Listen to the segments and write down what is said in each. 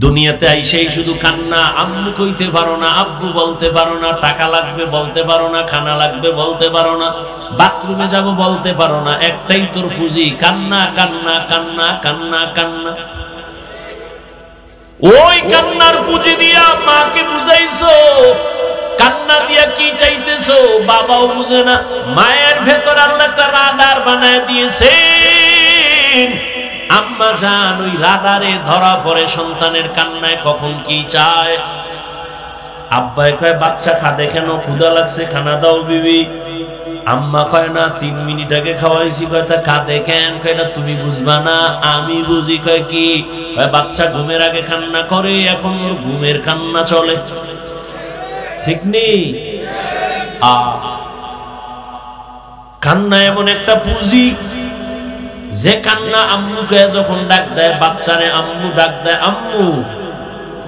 দুনিয়াতে আইসেই শুধু কান্না, আম্মু কইতে পারো না, আব্বু বলতে পারো না, টাকা লাগবে বলতে পারো না, খানা লাগবে বলতে পারো না, বাথরুমে যাব বলতে পারো না, একটাই তোর পুঁজি কান্না কান্না কান্না কান্না কান্না। ওই কান্নার পুঁজি দিয়া মাকে বুঝাইছো, কান্না দিয়া কি চাইতেছো বাবাও বুঝে না। মায়ের ভেতর আল্লাহ একটা রাডার বানায় দিয়েছেন। আম্মা জান ওই রাডারে ধরা পড়ে সন্তানের কান্নায় কখন কি চায়। আব্বাই কয় বাচ্চা খাদে কেন, ক্ষুধা লাগছে খানা দাও বিবি। আম্মা কয় না 3 মিনিট আগে খাওয়াইছি। কয় তা কাঁদে কেন? কয় না তুমি বুঝবা না আমি বুঝি। কয় কি? কয় বাচ্চা ঘুমের আগে কান্না করে, এখন ওর ঘুমের কান্না চলে, ঠিক নেই? কান্না এমন একটা পুঁজি যে কান্না আম্মুকে যখন ডাক দেয়, বাচ্চারে আম্মু ডাক দেয় আম্মু,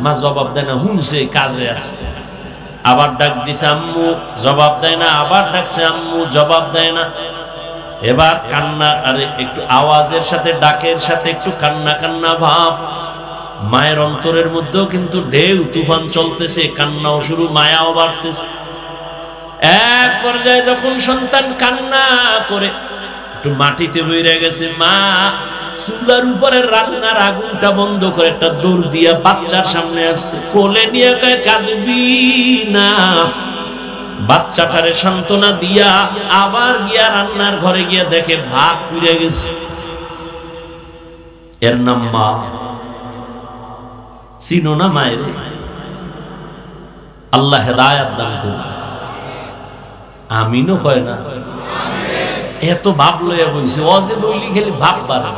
মা জবাব দেয় না, হুনছে কাজে আছে। আবার ডাক দিছে আম্মু, জবাব দেয় না, আবার ডাকছে আম্মু, জবাব দেয় না। এবার কান্না, আরে একটু আওয়াজের সাথে ডাকের সাথে একটু কান্না কান্না ভাব। মায়ের অন্তরের মধ্যেও কিন্তু ঢেউ তুফান চলতেছে, কান্নাও শুরু, মায়াও বাড়তেছে। এক পর্যায়ে যখন সন্তান কান্না করে একটু মাটিতে বইরে গেছে, মা চুলার উপরে রান্নার আগুনটা বন্ধ করে একটা দৌড় দিয়া বাচ্চার সামনে আসছে, কোলে নিয়ে কয় কাঁদবি না। বাচ্চাটারে সান্ত্বনা দিয়া আবার গিয়া রান্নার ঘরে গিয়া দেখে ভাত পুড়ে গেছে। এর নাম মা। চিনো না মায়ের? আল্লাহ হেদায়েত দান করুন। আমিনও কয় না? এত ভাব লইয়া বইছে, ওয়াজে বইলি খালি ভাব বাড়ে।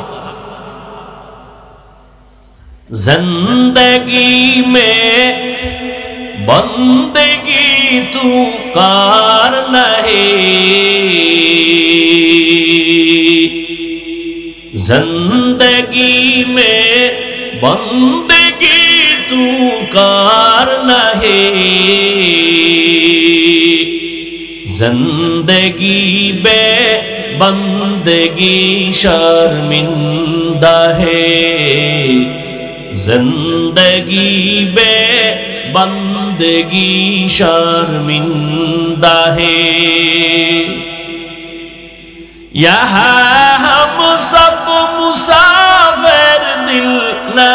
जिंदगी में बंदगी तू कार नहीं, जिंदगी में बंदगी तू कार नहीं, जिंदगी बे बंदगी शर्मिंदा है, जिंदगी बे बंदगी शर्मिंदा है। यहाँ हम सब मुसाफिर दिल ना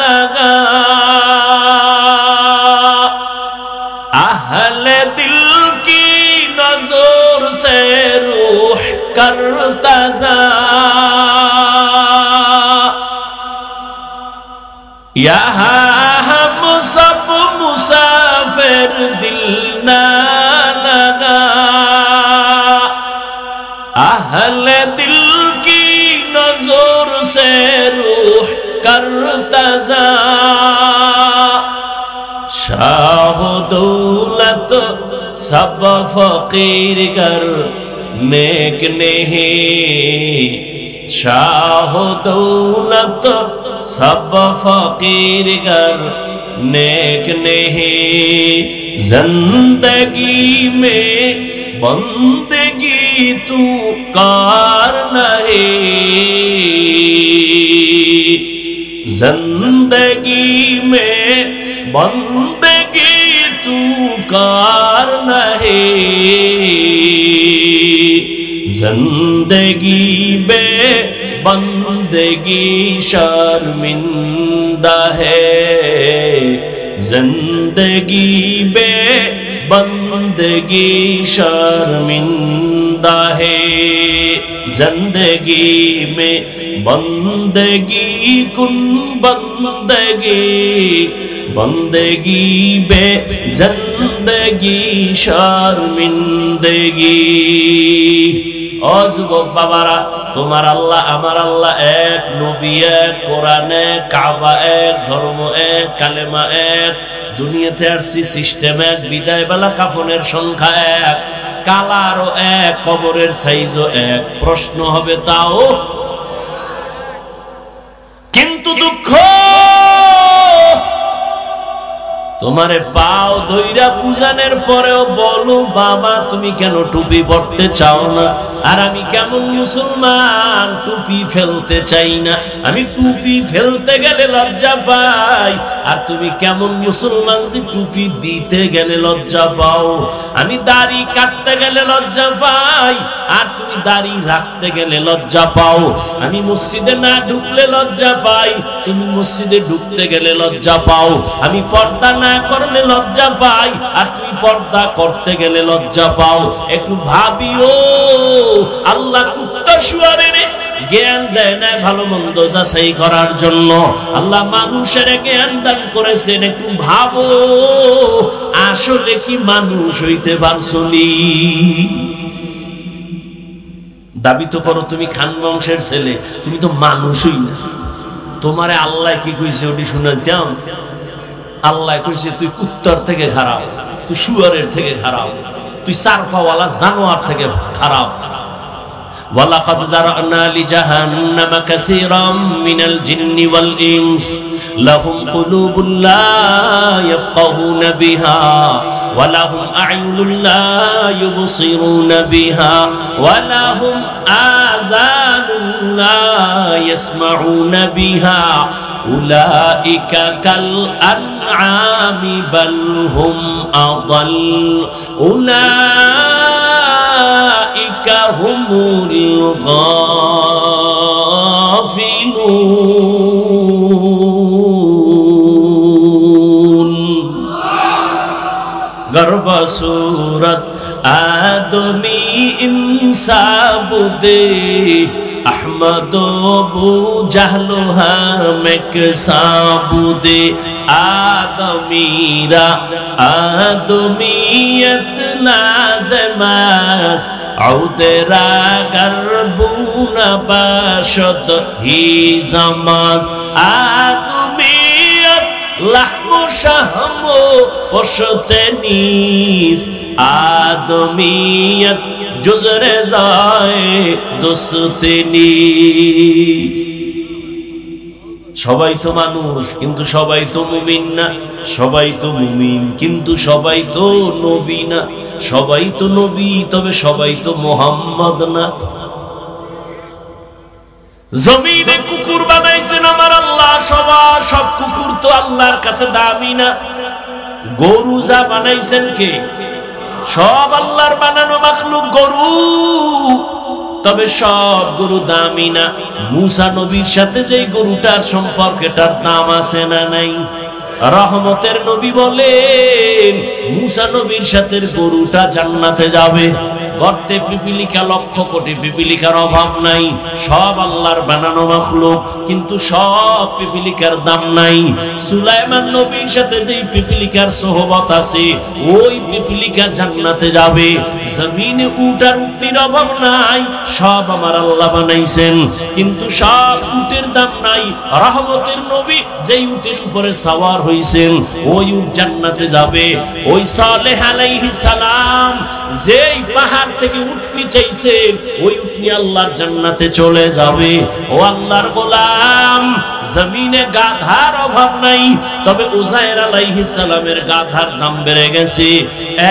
लगा, अहले दिल की नजर से रूह करता जा, यहाँ हम सब मुसाफिर दिल ना लगा, अहले दिल की नजर से रूह करता जा। शाह दौलत सब फकीर कर नेक नहीं, शाह दौलत सब फकीर कर नेक नहीं, जिंदगी में बंदगी तू कार नहीं, जिंदगी में बंदगी तू कार नहीं, जिंदगी में बंदगी शर्मिंदा है, जिंदगी में बंदगी शर्मिंदा है, जिंदगी में बंदगी कुन बंदगी, बंदगी बे जिंदगी शर्मिंदगी। ও যুবক বাবারা, তোমার আল্লাহ আমার আল্লাহ এক, নবী এক, কোরআন এক, কাবা এক, ধর্ম এক, কালেমা এক, দুনিয়াতে আসছি সিস্টেম এক, বিদায় বেলা কাফনের সংখ্যা এক, কালারও এক, কবরের সাইজও এক। প্রশ্ন হবে তাও, কিন্তু দুঃখ তোমারে পাও ধইরা পূজানের পরেও বলো বাবা তুমি কেন টুপি পড়তে চাও না? আর আমি কেমন মুসলমান টুপি ফেলতে চাই না, আমি টুপি ফেলতে গেলে লজ্জা পাই। আর তুমি কেমন মুসলমান যে টুপি দিতে গেলে লজ্জা পাও। আমি দাড়ি কাটতে গেলে লজ্জা পাই, আর তুমি দাড়ি রাখতে গেলে লজ্জা পাও। আমি মসজিদে না ঢুকলে লজ্জা পাই, তুমি মসজিদে ঢুকতে গেলে লজ্জা পাও। আমি পর্দা না করলে লজ্জা পাই, আর তুমি পর্দা করতে গেলে লজ্জা পাও। একটু ভাবিও, আল্লাহ কুত্তা শুয়ারের জ্ঞান দেয় না ভালো মন্দ যাচাই করার জন্য। আল্লাহ মানুষের জ্ঞান দান করেছেন, একটু ভাবো আসলে কি মানুষ হইতে পারছনি? দাবি তো করো তুমি খান বংশের ছেলে, তুমি তো মানুষই না। তোমারে আল্লাহ কি কইছে ওটি শুনাইতাম? আল্লাহ কইছে তুই কুত্তার থেকে খারাপ, তুই শুয়ারের থেকে খারাপ, তুই চারপাওয়ালা জানোয়ার থেকে খারাপ। ওয়ালাকাদ যারানা লিজাহান্নামা কাসীরাম মিনাল জিন্নি ওয়াল ইনস লাহুম কুলুবুন লা ইয়াফকাহুনা বিহা ওয়া লাহুম আ'ইনুন লা ইউবসিরুনা বিহা ওয়া লাহুম আযানুন লা ইয়াসমাউনা বিহা উলাইকা কাল আনআমি বাল হুম আদাল উলাইকা হুমুল গাফিলুন। গর্ব সূরত আদমি ইনসাবুদে अहमद बू जहलो हमक साबुदे आदमीरा आदमीयत नाज़मास औदरा गर्बूना बाशद ही जमास आदमीयत लहमो शहमो पशते नीस आदमीयत जुजरे जाए दोस्ते नीस। সবাই তো মানুষ কিন্তু সবাই তো মুমিন না, সবাই তো মুমিন কিন্তু সবাই তো নবী না, সবাই তো নবী তবে সবাই তো মুহাম্মদ না। জমিনে কুকুর বানাইছেন আমার আল্লাহ, সব কুকুর তো আল্লাহর কাছে দামি না। গরু যা বানাইছেন কে? সব আল্লাহর বানানো মাখলুক গরু, তবে সব গরু দামি না। মুসা নবীর সাথে যে গরুটার সম্পর্কটার দাম আছে না নাই? রহমতের নবী বলেন মুসা নবীর সাথে গরুটা জান্নাতে যাবে। গর্তে পিপিলিকা, লক্ষ কোটি পিপিলিকার অভাব নাই, সব আল্লাহর বানানো মাখলুক কিন্তু সব পিপিলিকার দাম নাই। সুলাইমান নবীর সাথে যে পিপিলিকার সোহবত আছে ওই পিপিলিকা জান্নাতে যাবে। জমিনে উট আর উটের অভাব নাই, সব আমার আল্লাহ বানাইছেন কিন্তু সব উটের দাম নাই। রহমতের নবী যেই উটের উপরে সওয়ার হইছেন ওই উট জান্নাতে যাবে। ওই সালেহ আলাইহিস সালাম যেই পাহাড় থেকে উটনি চাইছেন ওই উটনি আল্লাহর জান্নাতে চলে যাবে। ও আল্লাহর গোলাম, জমিনে গাধার অভাব নাই, তবে উযায়ের আলাইহিস সালামের গাধার দাম বেড়ে গেছে,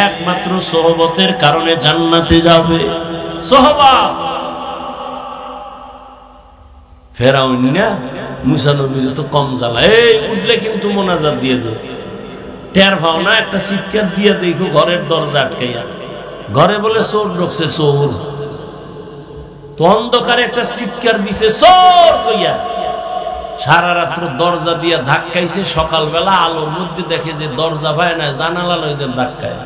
একমাত্র সোহবতের কারণে জান্নাতে যাবে। সোহবত ফেরাউন না মুসা নবীর তো কম জ্বালা, এই উঠলে কিন্তু মোনাজাত দিয়ে যাও, টের পাও না? একটা চিৎকার দিয়ে দেখো ঘরের দরজা আটকাইয়া, ঘরে বলে চোর ঢুকছে, চোর তো অন্ধকারে একটা চিৎকার দিছে চোর কইয়া, সারা রাত্র দরজা দিয়া ধাক্কাইছে। সকালবেলা আলোর মধ্যে দেখে যে দরজা পায় না, জানালা লইদের ধাক্কায়।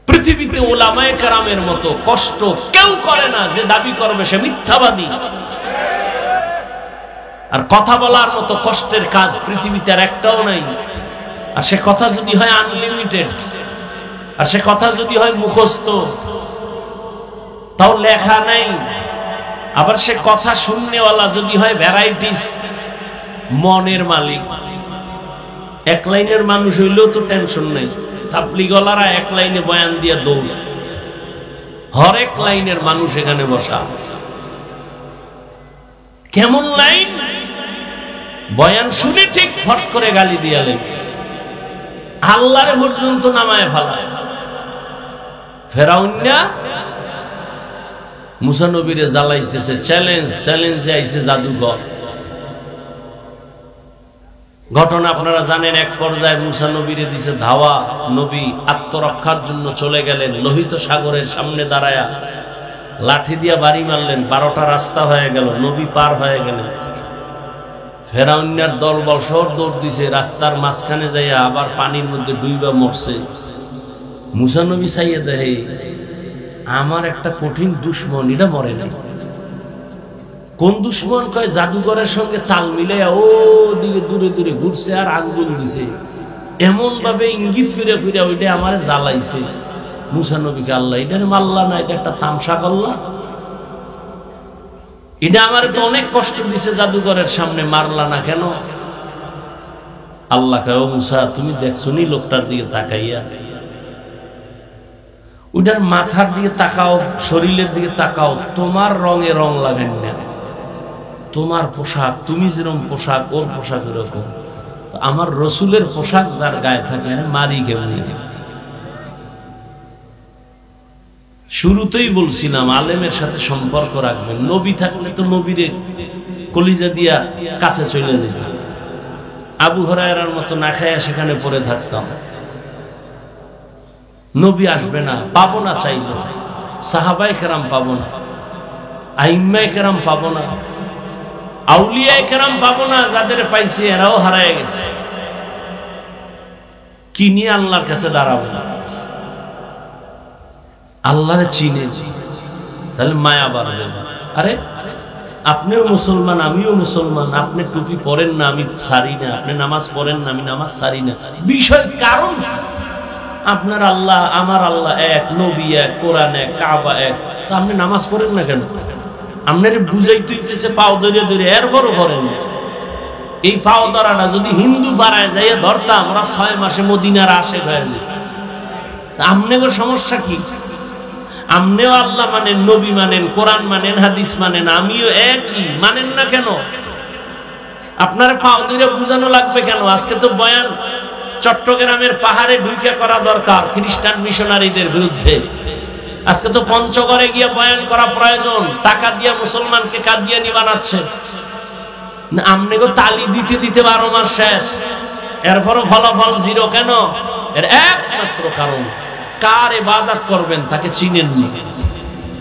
পৃথিবীতে উলামায়ে কেরামের মতো কষ্ট কেউ করে না, যে দাবি করবে সে মিথ্যাবাদী। আর কথা বলার মতো কষ্টের কাজ পৃথিবীতে আর একটাও নাই। আর সে কথা যদি হয় আনলিমিটেড, আর সে কথা যদি হয় মুখস্থ, তাও লেখা নাই। আবার সে কথা শুননেওয়ালা যদি হয় ভ্যারাইটিস, মনের মালিক। এক লাইনের মানুষ হইলেও তো টেনশন নাই, তাবলীগওয়ালারা এক লাইনে বয়ান দিয়ে দৌড়, হরেক লাইনের মানুষ এখানে বসা। কেমন লাইন? বয়ান শুনে ঠিক ফট করে গালি দিয়া লাগবে, আল্লাহরে পর্যন্ত নামায় ফেলায়। ফেরাউন না মুসা নবীরে জ্বালাইতেছে, চ্যালেঞ্জে আইছে জাদুঘর। ঘটনা আপনারা জানেন, এক পর্যায়ে মুসা নবীরে দিছে ধাওয়া, নবী আত্মরক্ষার জন্য চলে গেলেন, লোহিত সাগরের সামনে দাঁড়ায়া লাঠি দিয়া বাড়ি মারলেন, 12টা রাস্তা হয়ে গেল, নবী পার হয়ে গেলেন। ফেরাউনের দলবল সহ দৌড় দিছে, রাস্তার মাঝখানে যাইয়া আবার পানির মধ্যে ডুইবা মরছে। মুসা নবী চাইয়া দেখে আমার একটা কঠিন দুশ্মন, এটা মরে নাই। কোন দুশ্মন? কয় জাদুঘরের সঙ্গে তাল মিলাইয়া ও দিকে দূরে দূরে ঘুরছে আর আঙ্গুল দিছে, এমন ভাবে ইঙ্গিত করে ফিরে ওইটা আমারে জ্বালাইছে। মুসা নবীকে আল্লাহ এটা মারলা না, এটা একটা তামসা করলা, এটা আমার তো অনেক কষ্ট দিছে, জাদুঘরের সামনে মারলা না কেন? আল্লাহ কয়, ও মুসা তুমি দেখছো নি লোকটার দিকে তাকাইয়া? ওইটার মাথার দিকে তাকাও, শরীরের দিকে তাকাও, তোমার রঙে রং লাগেন না, তোমার পোশাক, তুমি যেরকম পোশাক ওর পোশাক এরকম। আমার রসুলের পোশাক যার গায়ে থাকে মারি কেমন? শুরুতেই বলছিলাম আলেমের সাথে সম্পর্ক রাখবেন। নবী থাকলে তো নবীরে কলিজা দিয়া কাছে চলে যেত। আবু হুরায়রার মতো না খায়া সেখানে পড়ে থাকতাম। নবী আসবে না, পাবো না চাইলে, সাহাবায়ে কেরাম পাবো না, আইম্মায়ে কেরাম পাবো না, আউলিয়ায়ে কেরাম পাবো না, যাদের পাইছে এরাও হারায় গেছে। কি নিয়ে আল্লাহর কাছে দাঁড়াবো? আল্লাহরে চিনেছি, তাহলে মায়া বাড়বে। আরে আপনিও মুসলমান, আমিও মুসলমান, আপনি টুপি পরেন না, আমি ছাড়ি না, আপনি নামাজ পড়েন না, আমি নামাজ ছাড়ি না, বিষয় কারণ আপনার আল্লাহ আমার আল্লাহ এক, নবী এক, কোরআন এক, কাবা এক, তো আপনি নামাজ পড়েন না কেন? আপনার বুঝাইতে হইতেছে পাও ধরে ধরে, এরপরও করেন। এই পাও ধরাটা যদি হিন্দু পাড়ায় যাইয়া ধরতাম, ওরা 6 মাসে মদিনার আশেক হয়ে যেত। আপনাদের সমস্যা কি? আপনিও আল্লাহ মানেন, নবী মানেন, কোরআন মানেন, হাদিস মানেন, আমিও একই, মানেন না কেন? আপনার পাও ধরে বুঝানো লাগবে কেন? আজকে তো বয়ান চট্টগ্রামের পাহাড়ে ঢুকে করা দরকার খ্রিস্টান মিশনারিদের বিরুদ্ধে। আজকে তো পঞ্চগড়ে গিয়ে বয়ান করা প্রয়োজন। টাকা দিয়া মুসলমানকে কাদিয়ানি বানাচ্ছে। আমনেগো তালি দিতে দিতে 12 মাস শেষ, এরপরও ফলাফল 0 কেন? এর একমাত্র কারণ, কার ইবাদত করবেন তাকে চিনেন না,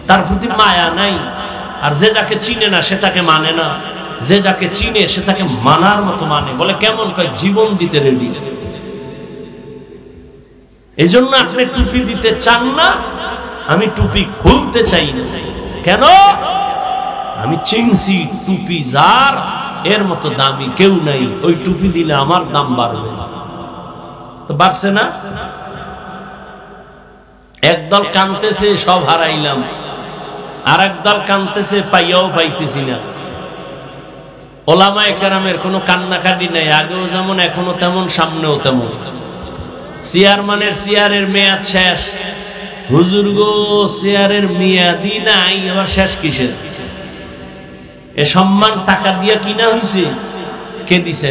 তার প্রতি মায়া নাই। আর যে যাকে চিনে না সে তাকে মানে না, যে যাকে চিনে সে তাকে মানার মতো মানে। বলে কেমন? কয় জীবন দিতে রেডি। এই জন্য আপনি টুপি দিতে চান না, আমি টুপি খুলতে চাই না। কেন? আমি চিনছি টুপি যার, এর মতো দামি কেউ নাই। ওই টুপি দিলে আমার দাম বাড়বে। তো বাড়ছে না? একদল কানতেছে সব হারাইলাম, আর একদল কানতেছে পাইয়াও পাইতেছি না। ওলামায়ে কেরামের কোনো কান্নাকাটি নাই, আগেও যেমন এখনো তেমন, সামনেও তেমন। চেয়ারম্যানের চেয়ারের মেয়াদ শেষ। হুজুর গো চেয়ারের মেয়াদই নাই, আবার শেষ কিসের? এ সম্মান টাকা দিয়া কিনা হয়েছে? কে দিছে?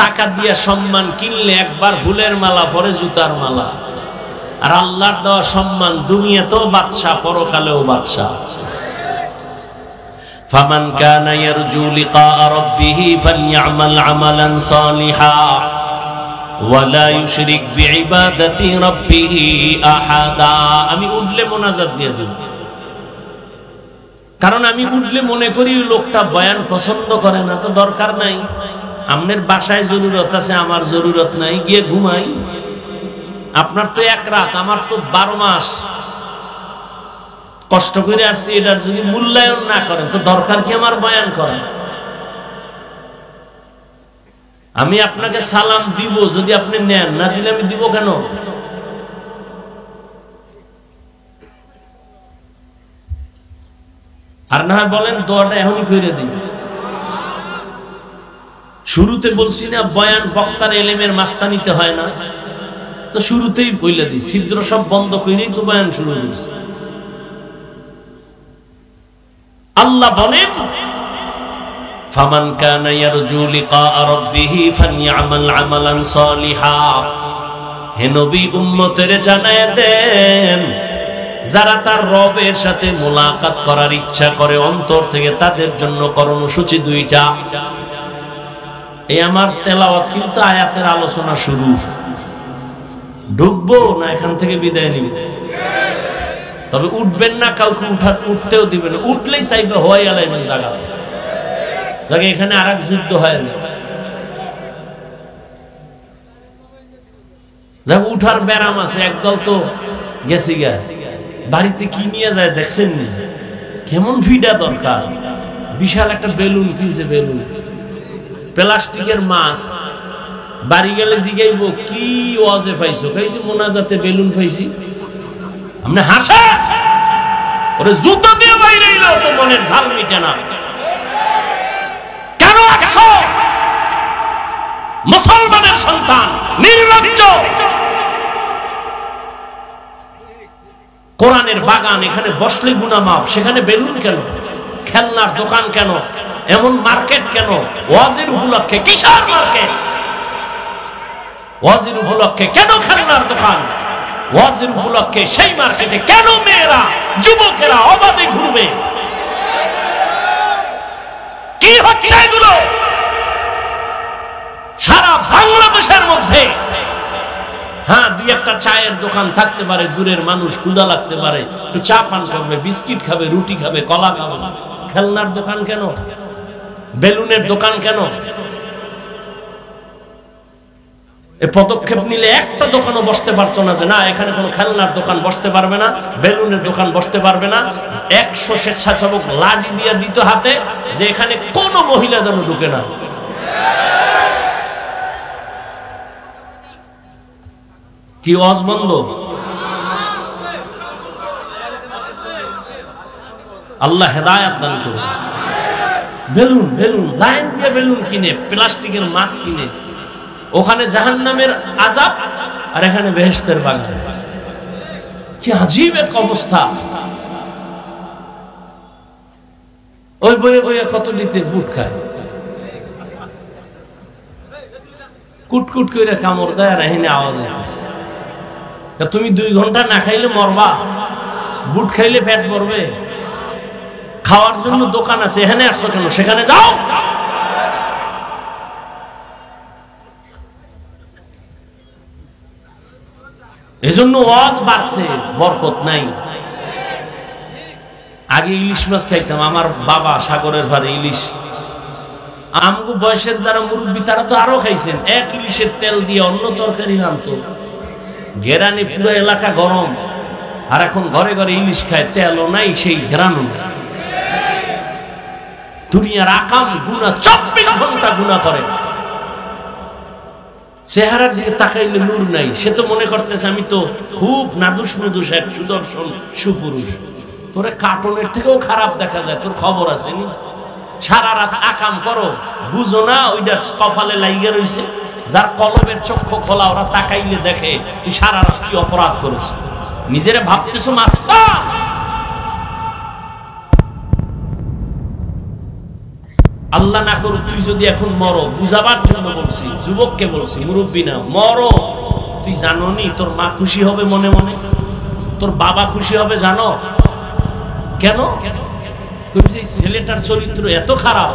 টাকা দিয়া সম্মান কিনলে একবার ফুলের মালা, পরে জুতার মালা। আর আল্লাহর দেওয়া সম্মান দুনিয়াতেও বাদশা, পরকালেও বাদশা। ফামান কানা ইয়ারজু লিকা রাব্বিহি ফালইআমাল আমালান সালিহা ওয়ালা ইউশরিক বিইবাদাতি রাব্বিহি আহাদা। আমি উঠলে মোনাজাত দিয়ে দেব, কারণ আমি উঠলে মনে করি লোকটা বয়ান পছন্দ করে না, তো দরকার নাই। আপনার বাসায় জরুরত আছে, আমার জরুরত নাই, গিয়ে ঘুমাই। আপনার তো 1 রাত, আমার তো 12 মাস কষ্ট করে আসছি। এটার যদি মূল্যায়ন না করেন তো দরকার কি আমার বয়ান করা? আমি আপনাকে সালাম দিব, যদি আপনি নেন, না দিলে আমি দিব কেন? আর না বলেন দোয়াটা এখনই করে দিই। শুরুতে বলছি না বয়ান বক্তার এলেমের মাস্তানিতে হয় না, তো শুরুতেই বলে দিই, ছিদ্র সব বন্ধ করেই তো বয়ান শুরু হয়েছে। আল্লাহ বলেন ফামান কানা ইয়ারজু লিকা রাব্বিহি ফালইআমাল আমালান সালিহা। হে নবী উম্মতের জানায়ে দেন, যারা তার রবের সাথে মোলাকাত করার ইচ্ছা করে অন্তর থেকে, তাদের জন্য কর্মসূচি দুইটা। এই আমার তেলাওয়াত কিন্তু আয়াতের আলোচনা শুরু। ঢুকবো না এখান থেকে বিদায় নিব? তবে উঠবেন না, কাউকে উঠতেও দিবেন না। উঠলেই চাইবে হওয়াই আলাইবেন জায়গাতে। এখানে আর এক যুদ্ধ হয় না। যা উঠার ব্যারাম আছে, একদল তো গেছি গেছে বাড়িতে কি নিয়ে যায় দেখছেন? কেমন ফিডা দরকার, বিশাল একটা বেলুন কিনছে, বেলুন প্লাস্টিকের মাছ। বাড়ি গেলে জিগাইব কি ওয়াজে পাইছো? খাইছি মোনাজাতে বেলুন পাইছি। আপনি হাসা ওরে জুতো দিয়ে বাইরে এলো তো মনের ঝাল মিটে না। কেন আসছো? মুসলমানের সন্তান নির্লজ্জ। কোরআনের বাগান, এখানে বসলে গুনাহ মাফ, সেখানে বেলুন কেন? খেলনার দোকান কেন? এমন মার্কেট কেন? ওয়াজির উপলক্ষে কিসের মার্কেট? ওয়াজির উপলক্ষে কেন খেলনার দোকান? ওয়াজির উপলক্ষে সেই মার্কেটে কেন মেয়েরা, যুবকেরা অবাধে ঘুরবে? কি হচ্ছে এগুলো? সারা বাংলাদেশের মধ্যে হ্যাঁ দুই একটা চায়ের দোকান থাকতে পারে, দূরের মানুষ ক্ষুধা লাগতে পারে, একটু চা পান করবে, বিস্কিট খাবে, রুটি খাবে, কলা খাবে। খেলনার দোকান কেন? বেলুনের দোকান কেন? এই পদক্ষেপ নিলে একটা দোকানও বসতে পারতো না, যে না এখানে কোনো খেলনার দোকান বসতে পারবে না, বেলুনের দোকান বসতে পারবে না। 100 স্বেচ্ছাসেবক লাঠি দিয়ে দিত হাতে, যে এখানে কোনো মহিলা যেন ঢুকে না। কি ওয়াজ বন্ধ? আল্লাহ হেদায়েত দান করুন। বেলুন বেলুন লাইন দিয়ে বেলুন কিনে, প্লাস্টিকের মাছ কিনে, ওখানে জাহান্নামের আযাব আর এখানে বেহেশতের বাগান। কি আজীব এক অবস্থা। ওই বইয়ে বইয়ে কত নিতে বুট খায়, কুটকুট করে কামড় দেয় আর এখানে আওয়াজ হইতেছে। তুমি 2 ঘন্টা না খাইলে মরবা, বুট খাইলে পেট ভরবে। খাওয়ার জন্য দোকান আছে, এখানে আসছো কেন? সেখানে যাও। এজন্য ওয়াজ বাড়ছে, বরকত নাই। আগে ইলিশ মাছ খাইতাম, আমার বাবা সাগরের ভারে ইলিশ। আমগো বয়সের যারা মুরব্বী তারা তো আরো খাইছেন। 1 ইলিশের তেল দিয়ে অন্য তরকারি রান্তো, ঘেরানি পুরো এলাকা গরম। আর এখন ঘরে ঘরে ইলিশ খায়, তেলও নাই, সেই ঘেরানো নাই। দুনিয়ার আকাম গুনাহ 24 ঘন্টা গুনাহ করে। চেহারার দিকে তাকাইলে নূর নাই। সে তো মনে করতেছে আমি তো খুব নাদুস নুদুস এক সুদর্শন সুপুরুষ। তোরে কার্টুনের থেকেও খারাপ দেখা যায়, তোর খবর আছে নি? সারা রাত আকাম করো, বুঝো না ওইটা কপালে লাইগা রইছে। যার কলবের চক্ষু খোলা, ওরা তাকাইলে দেখে তুই সারা রাত কি অপরাধ করেছ। নিজেরে ভাবতেছো মাস্টার। আল্লাহ না করুক তুই যদি এখন মরো, বুঝাবার জন্য বলছি, যুবককে বলছি, মুরব্বী না, মরো। তুই জানো নি তোর মা খুশি হবে মনে মনে, তোর বাবা খুশি হবে জানো কেন? ছেলেটার চরিত্র এত খারাপ,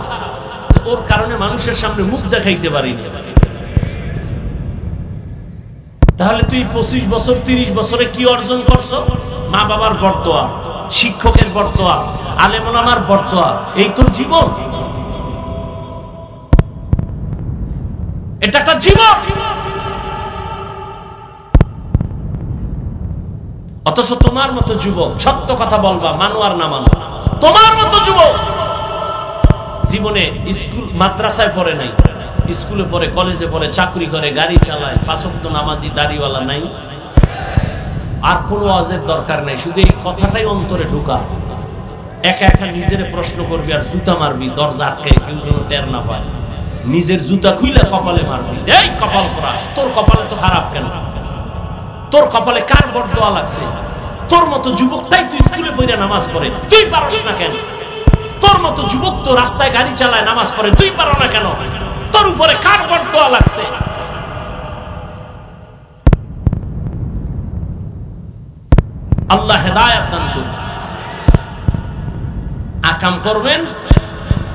ওর কারণে মানুষের সামনে মুখ দেখাইতে পারিনি। তাহলে তুই 25 বছর 30 বছরে কি অর্জন করছো? মা বাবার বরদোয়া, শিক্ষকের বরদোয়া, আলেম ওলামার বরদোয়া, এই তোর জীবন। এটা একটা জীবন। অথচ তোমার মতো যুবক, সত্য কথা বলবা, মানো আর না মানো, তোমার মতো যুবক জীবনে স্কুল মাদ্রাসায় পড়ে নাই, স্কুলে পড়ে, কলেজে পড়ে, চাকরি করে, গাড়ি চালায়, 5 ওয়াক্ত নামাজি, দাড়িওয়ালা নাই। আর কোনো ওয়াজের দরকার নাই, শুধু এই কথাটাই অন্তরে ঢুকা। একা একা নিজের প্রশ্ন করবি আর জুতা মারবি, দরজা আটকে কেউ যেন টের না পায়। নিজের জুতা খুইলে কপালে মারবি, এই কপাল পরা, তোর কপালে তো খারাপ কেন? তোর কপালে কার বরদোয়া লাগছে? তোর মতো যুবক তাই তুই স্কুলে পড়ে নামাজ পড়ে, তুই পারস না কেন? তোর মতো যুবক তো রাস্তায় গাড়ি চালায়, নামাজ পড়ে, তুই পারো না কেন? তোর উপরে কার বরদোয়া লাগছে? আল্লাহ হেদায়েত দান করুন। আকাম করবেন,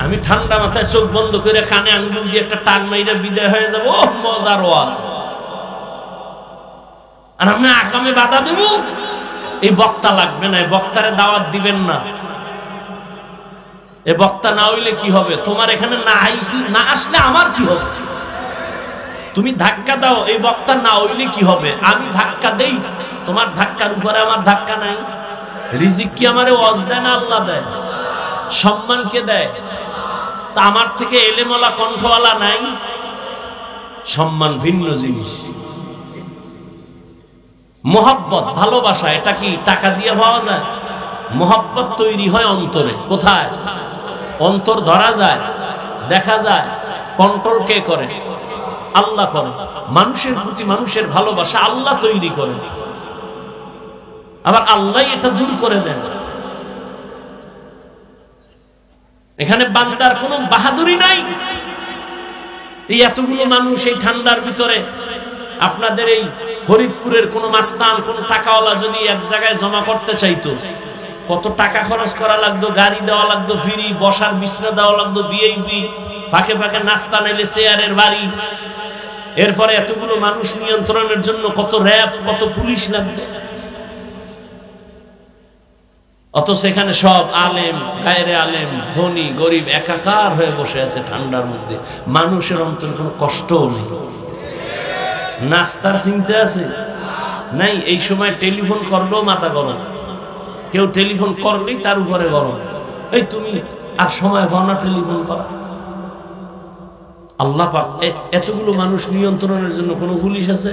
আমি ঠান্ডা মাথায় চোখ বন্ধ করে কানে আঙ্গুল দিয়ে একটা টান মাইরা বিদায় হয়ে যাবো, মজার ওয়াজ। আর আপনি আকামে বাধা দেব, এই বক্তা লাগবে না, এই বক্তারে দাওয়াত দিবেন না। এ বক্তা না হইলে কি হবে? তোমার এখানে না আসলে আমার কি হবে? তুমি ধাক্কা দাও, এই বক্তা না হইলে কি হবে? আমি ধাক্কা দেই, তোমার ধাক্কার উপরে আমার ধাক্কা নাই। রিজিক কি আমারে ওয়াজ দেয় না আল্লাহ দেয়? সম্মান কে দেয়? তা আমার থেকে এলেমওয়ালা কণ্ঠওয়ালা নাই? সম্মান ভিন্ন জিনিস। মোহাব্বত, ভালোবাসা, এটা কি টাকা দিয়ে পাওয়া যায়? মোহাব্বত তৈরি হয় অন্তরে। কোথায়? অন্তর ধরা যায়, দেখা যায়। কন্ট্রোল কে করে? আল্লাহ করে। মানুষের প্রতি মানুষের ভালোবাসা আল্লাহ তৈরি করে, আবার আল্লাহ এটা দূর করে দেন। এখানে বান্দার কোনো বাহাদুরি নাই। এই এতগুলো মানুষ এই ঠান্ডার ভিতরে, আপনাদের এই ফরিদপুরের কোন মাস্তান, কোন টাকাওয়ালা যদি এক জায়গায় জমা করতে চাইতো, কত টাকা খরচ করা লাগতো, গাড়ি দেওয়া লাগতো, ফ্রি বসার বিছনা দেওয়া লাগতো, ভিআইপি, ফাঁকে ফাঁকে নাস্তা নাইলে চেয়ারের বাড়ি। এরপরে এতগুলো মানুষ নিয়ন্ত্রণের জন্য কত র্যাব, কত পুলিশ লাগবে। অথচ এখানে সব আলেম, গায়রে আলেম, ধনী গরিব একাকার হয়ে বসে আছে ঠান্ডার মধ্যে। মানুষের অন্তরে কোনো কষ্টও নেই, নাস্তার চিন্তা আছে নাই। এই সময় টেলিফোন করলেও মাথা গরম, কেউ টেলিফোন করলেই তার উপরে গরম। এই তুমি আর সময় পাও না টেলিফোন করা? আল্লাহ পাক এতগুলো মানুষ নিয়ন্ত্রণের জন্য কোনো পুলিশ আছে?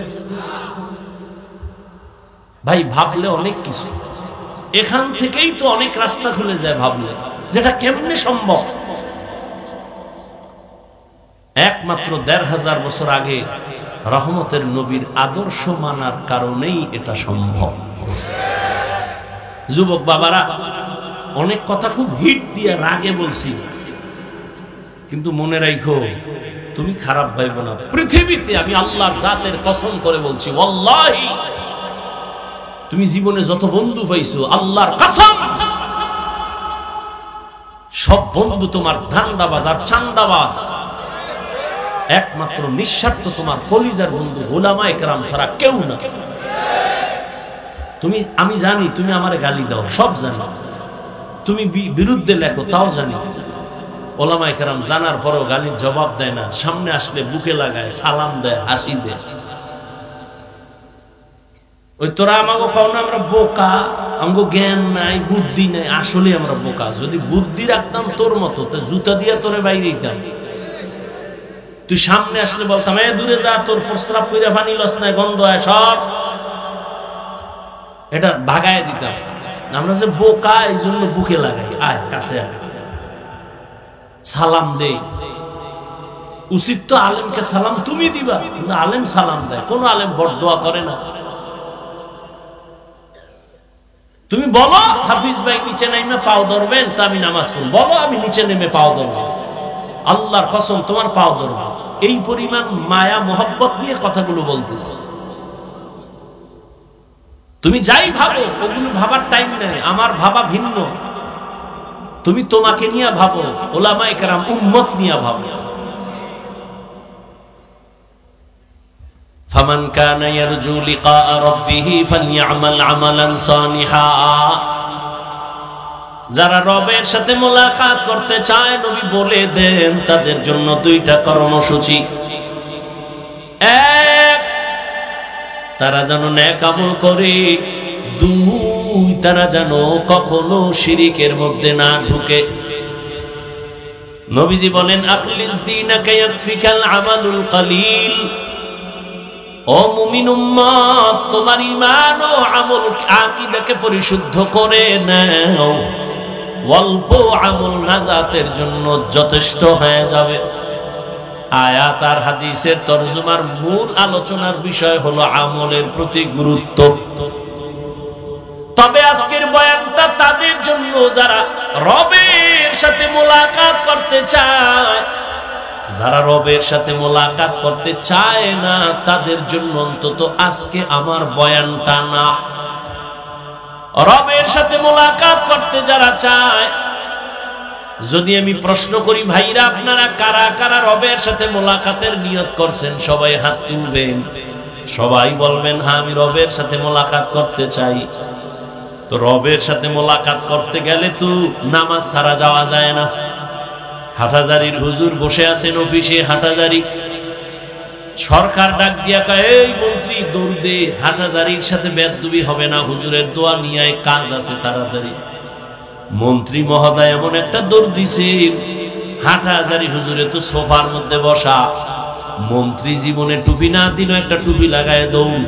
ভাই ভাবলে অনেক কিছু, এখান থেকেই তো অনেক রাস্তা খুলে যায় ভাবলে, যেটা কেমনে সম্ভব। একমাত্র ১৫০০ বছর আগে রহমতের নবীর আদর্শ মানার কারণেই এটা সম্ভব। যুবক বাবারা, অনেক কথা খুব হিট দিয়ে রাগে বলছি, কিন্তু মনে রাখো, তুমি খারাপ ভাইব না। পৃথিবীতে আমি আল্লাহর জাতের কসম করে বলছি, ওয়াল্লাহি তুমি জীবনে যত বন্ধু পাইছো, আল্লাহর কসম, সব বন্ধু তোমার ধান্দাবাজ আর চান্দাবাজ। একমাত্র নিঃস্বার্থ তোমার কলিজার বন্ধু উলামায়ে কেরাম ছাড়া কেউ না। তুমি, আমি জানি তুমি আমারে গালি দাও, সব জানি, তুমি বিরুদ্ধে লেখো, তাও জানি। উলামায়ে কেরাম জানার পরেও গালির জবাব দেয় না, সামনে আসলে বুকে লাগায়, সালাম দেয়, হাসি দেয়। ওই তোরা আমাকে কও না আমরা বোকা, আমাকে জ্ঞান নাই, বুদ্ধি নাই। আসলে আমরা বোকা। যদি বুদ্ধি রাখতাম তোর মতো, তো জুতা দিয়ে তোরে বাইরে দিতাম। তুই সামনে আসলে বলতাম, এ দূরে যা, তোর প্রস্রাব কইরা পানি লস নাই, গন্ধ হয় সব, এটা ভাগায় দিতাম। আমরা যে বোকা, এই জন্য বুকে লাগাই, আয় কাছে আয়, সালাম দেই। উচিত তো আলেমকে সালাম তুমি দিবা, কিন্তু আলেম সালাম দেয়। কোন আলেম বরদোয়া করে না। তুমি বলো হাফিজ ভাই নিচে নামে পাও ধরবেন, তা আমি নামাজ পড়ব। বলো আমি নিচে নেমে পাও ধরব, আল্লাহর কসম তোমার পাও ধরব। এই পরিমাণ মায়া মোহব্বত নিয়ে কথাগুলো বলতেছি। তুমি যাই ভাবো, ওগুলো ভাবার টাইম নাই, আমার ভাবা ভিন্ন। তুমি তোমাকে নিয়ে ভাবো, উলামায়ে কেরাম উম্মত নিয়ে ভাবো। ফামান কানা ইয়ারজু লিকা রাব্বিহি ফালইআমাল আমালান সালিহা। যারা রবের সাথে মোলাকাত করতে চায়, নবী বলে দেন তাদের জন্য দুইটা কর্মসূচি। এক, তারা যেন নেক আমল করে। দুই, তারা যেন কখনো শিরিকের মধ্যে না ঢুকে। নবীজি বলেন, আখলিস দীনাকা ইয়াকফিকাল আমালুল কলিল। ও মুমিন উম্মত, তোমার ঈমান ও আমল আকীদাকে পরিশুদ্ধ করে নাও। অল্প আমল নাজাতের জন্য যথেষ্ট হয়ে যাবে। আয়াত আর হাদিসের তরজমার মূল আলোচনার বিষয় হলো আমলের প্রতি গুরুত্ব। তবে আজকের বয়ানটা তাদের জন্য যারা রবের সাথে মোলাকাত করতে চায়। যারা রবের সাথে মোলাকাত করতে চায় না, তাদের জন্য অন্তত আজকে আমার বয়ানটা না। রবের সাথে মোলাকাত করতে যারা চায়, যদি আমি প্রশ্ন করি ভাইরা আপনারা কারা কারা রবের সাথে মোলাকাতের নিয়ত করছেন, সবাই হাত তুলবেন। সবাই বলবেন হ্যাঁ আমি রবের সাথে মোলাকাত করতে চাই। তো রবের সাথে মোলাকাত করতে গেলে তো নামাজ ছাড়া যাওয়া যায় না। হাটহাজারীর হুজুর বসে আছেন অফিসে, হাটহাজারী সরকার ডাক দিয়া কয় এই মন্ত্রী দৌড় দে, হাটহাজারীর সাথে বেদবি হবে না, হুজুরের দোয়া নিয়ে কাজ আছে তাড়াতাড়ি। মন্ত্রী মহোদয় এমন একটা দৌড় দিছে, হাটহাজারী হুজুরে তো সোফার মধ্যে বসা, মন্ত্রী জীবনে টুপি না দিল একটা টুপি লাগায় দৌড়,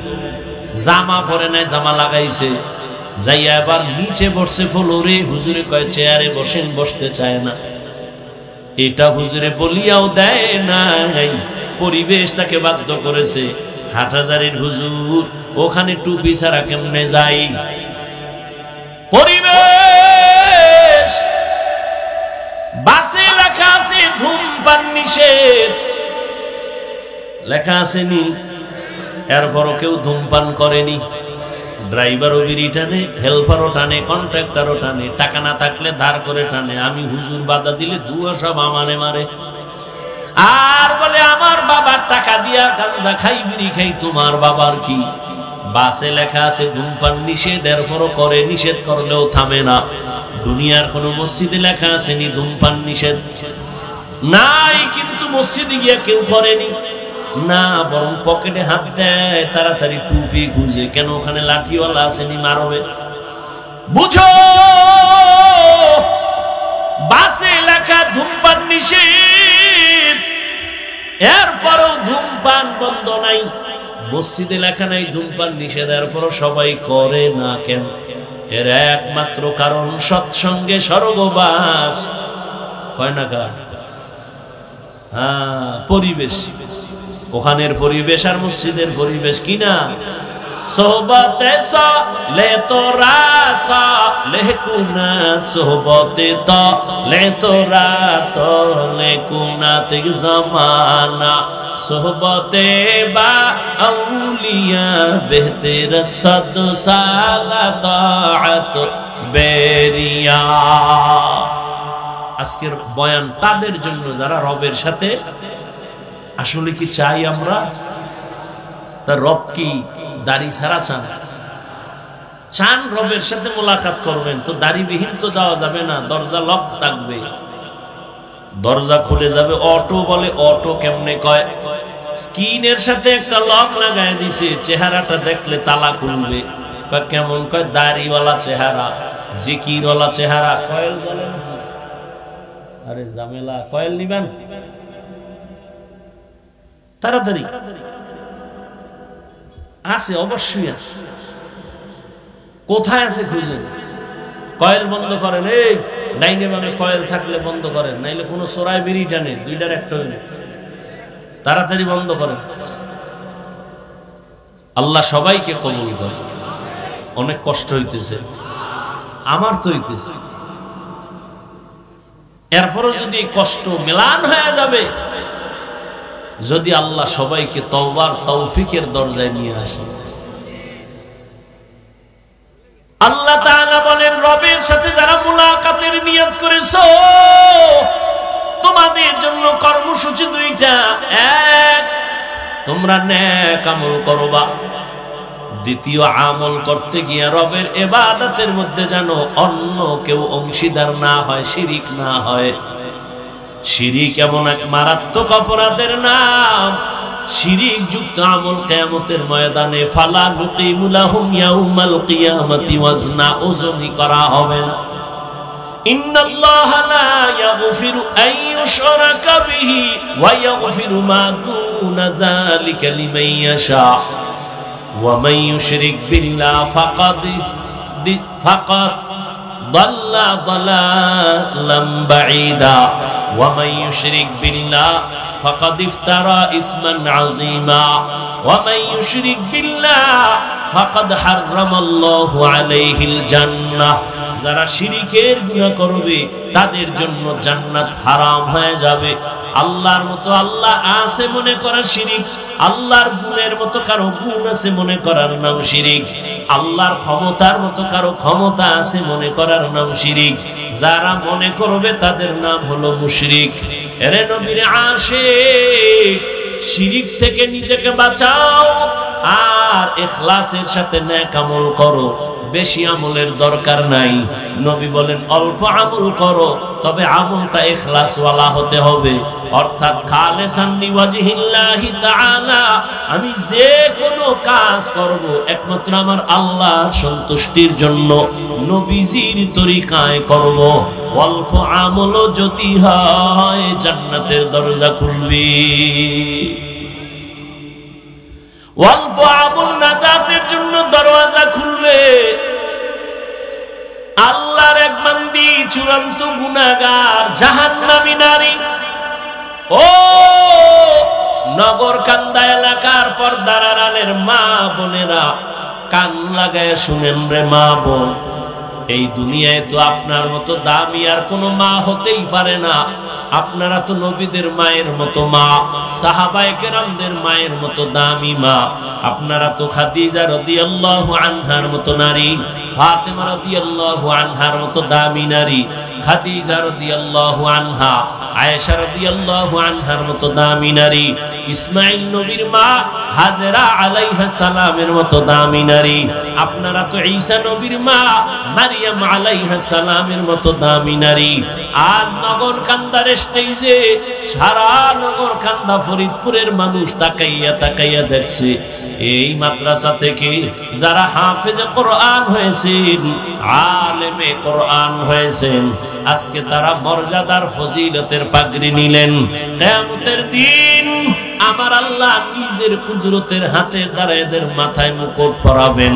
জামা পরে নাই জামা লাগাইছে, যাইয়া এবার নিচে বসছে ফ্লোরে। হুজুরে কয় চেয়ারে বসেন, বসতে চায় না। এটা হুজুরে বলিয়াও দেয় নাই, পরিবেশ তাকে বাধ্য করেছে। হাটহাজারীর হুজুর ওখানে টুপি ছাড়া কেমনে যাই? পরিবেশ বাসে লেখা আছে ধূমপান নিষেধ, লেখা আসেনি, এরপরও কেউ ধূমপান করেনি। ড্রাইভারও বিড়ি টানে, হেল্পারও টানে, কন্ট্রাক্টরও টানে, টাকা না থাকলে ধার করে টানে। আমি হুজুর বাধা দিলে দুয়া সব আমারে মারে, আর বলে আমার বাবার টাকা দিয়া গাঞ্জা খাই বিড়ি খাই, তোমার বাবার কি? বাসে লেখা আছে ধূমপান নিষেধ, এরপরও করে, নিষেধ করলেও থামে না। দুনিয়ার কোন মসজিদে লেখা আসেনি ধূমপান নিষেধ? নাই, কিন্তু মসজিদে গিয়া কেউ করেনি না, বরং পকেটে হাত দেয়, তাড়াতাড়ি টুপি খুঁজে। কেন? ওখানে লাঠিওয়ালা আসেনি, মারবে। বুঝো, বাসে লেখা ধূমপান নিষেধ, এরপরও ধূমপান বন্ধ নাই। মসজিদে লেখা নাই ধূমপান নিষেধ, এরপরও সবাই করে না কেন? এর একমাত্র কারণ সৎসঙ্গে স্বর্গবাস হয় না কার? হ্যাঁ, পরিবেশ। ওখানের পরিবেশ আর মসজিদের পরিবেশ কিনা? সোহবতে সালে তোরা সালে কুনাত, সোহবতে তালে তোরা তালে কুনাত জামানা, সোহবতে বা আউলিয়া বেহতের সদ সালাত বেরিয়া। আজকের বয়ান তাদের জন্য যারা রবের সাথে আসলে কি চাই আমরা? তার রব কি দাড়ি ছাড়া চান? চান রবের সাথে মোলাকাত করবেন, তো দাড়িবিহীন তো যাওয়া যাবে না, দরজা লক থাকবে, দরজা খুলে যাবে। অটো বলে, অটো কেমনে কয়? স্ক্রিনের সাথে একটা লক লাগায় দিছে, চেহারাটা দেখলে তালা খুলবে। কেমন কয়? দাড়িওয়ালা চেহারা, জিকিরওয়ালা চেহারা। কয়েল বলেন, আরে জামেলা, কয়েল নিবেন তাড়াতাড়ি? আছে, অবশ্যই আছে। কোথায় আছে খুঁজেন। কয়েল বন্ধ করেন, এই ডাইনে বামে কয়েল থাকলে বন্ধ করেন, নাইলে কোনো চোরাই বিড়ি টানে, দুইটার একটা হইলে তাড়াতাড়ি বন্ধ করেন। আল্লাহ সবাইকে কবুল করে। অনেক কষ্ট হইতেছে, আমার তো হইতেছে। এরপরও যদি কষ্ট মেলান হয়ে যাবে, যদি আল্লাহ সবাইকে তওবার তৌফিকের দরজায় নিয়ে আসে। আল্লাহ তাআলা বলেন, রবের সাথে যারা মুলাকাতের নিয়ত করেছো, তোমাদের জন্য কর্মসূচি দুইটা। এক, তোমরা নেক আমল করবা। দ্বিতীয়, আমল করতে গিয়ে রবের ইবাদতের মধ্যে যেন অন্য কেউ অংশীদার না হয়, শিরিক না হয়। শিরিক এমন এক মারাত্মক অপরাধের নাম, শিরিক যুক্ত আমল কিয়ামতের ময়দানে ফালা নুকিমু লাহুম ইয়াউমাল কিয়ামাতি ওয়াজনা, ওজনই করা হবে না। ইন্নাল্লাহা লা ইয়াগফিরু আন ইউশরাকা বিহি ওয়া ইয়াগফিরু মা দুনা যালিকা লিমান ইয়াশা ওয়া মান ইউশরিক বিল্লাহি ফাকাদ দাল্লা দালালাম বাঈদা ওয়া মান ইউশরিক বিল্লাহি ফাকাদ ইফতারা ইসমান আযীমা ওয়া মান ইউশরিক বিল্লাহি ফাকাদ হারামাল্লাহু আলাইহিল জান্নাহ। যারা শিরিকের গুনাহ করবে তাদের জন্য জান্নাত হারাম হয়ে যাবে। আল্লাহর মতো আল্লাহ আছে মনে করা শিরিক, আল্লাহর গুণের মতো কারো গুণ আছে মনে করার নাম শিরিক। আল্লাহর ক্ষমতার মতো কারো ক্ষমতা আছে মনে করার নাম শিরিক। যারা মনে করবে তাদের নাম হলো মুশরিক। এরে নবীর আশিক, শিরিক থেকে নিজেকে বাঁচাও আর ইখলাসের সাথে নেক আমল করো। বেশি আমলের দরকার নাই। নবী বলেন অল্প আমল করো, তবে আমলটা ইখলাসওয়ালা হতে হবে, অর্থাৎ খালিসান লিওয়াজহিল্লাহি তাআলা। আমি যে কোনো কাজ করব একমাত্র আমার আল্লাহর সন্তুষ্টির জন্য, নবীজির তরিকায় করব। অল্প আমলও যদি হয় জান্নাতের দরজা খুলবে। অল্প আমল নাজাতের জন্য দরওয়াজা খুলবে। আল্লাহর এক বান্দি চূড়ান্ত গুনাহগার, জাহান্নামী নারী। ও নগরকান্দা এলাকার পর্দার আড়ালের মা বোনেরা, কান লাগায় শুনেন রে মা বোন, এই দুনিয়ায় তো আপনার মতো দামি আর কোনো মা হতেই পারে না। আপনারা তো নবীদের মায়ের মতো মা, সাহাবায়ে কেরামদের মায়ের মতো দামি মা। আপনারা তো খাদিজা রাদিয়াল্লাহু আনহার মতো নারী, ফাতেমা রাদিয়াল্লাহু আনহার মতো দামি নারী, খাদিজা রাদিয়াল্লাহু আনহা, আয়েশা রাদিয়াল্লাহু আনহার মতো দামি নারী, ইসমাঈল নবীর মা হাজেরা আলাইহা সালামের মতো দামি নারী। আপনারা তো ঈসা নবীর মা মারিয়াম আলাইহা সালামের মতো দামি নারী। আজ নগরকান্দার স্টেজে সারা নগরকান্দা ফরিদপুরের মানুষ তাকাইয়া তাকাইয়া দেখছে এই মাদ্রাসা থেকে যারা হাফেজে কোরআন হয়েছেন, আলেমে কোরআন হয়েছেন, আজকে তারা মর্যাদার ফজিলতের পাগড়ি নিলেন। কিয়ামতের দিন আমার আল্লাহ নিজের কুদরতের হাতে দ্বারা এদের মাথায় মুকুট পরাবেন।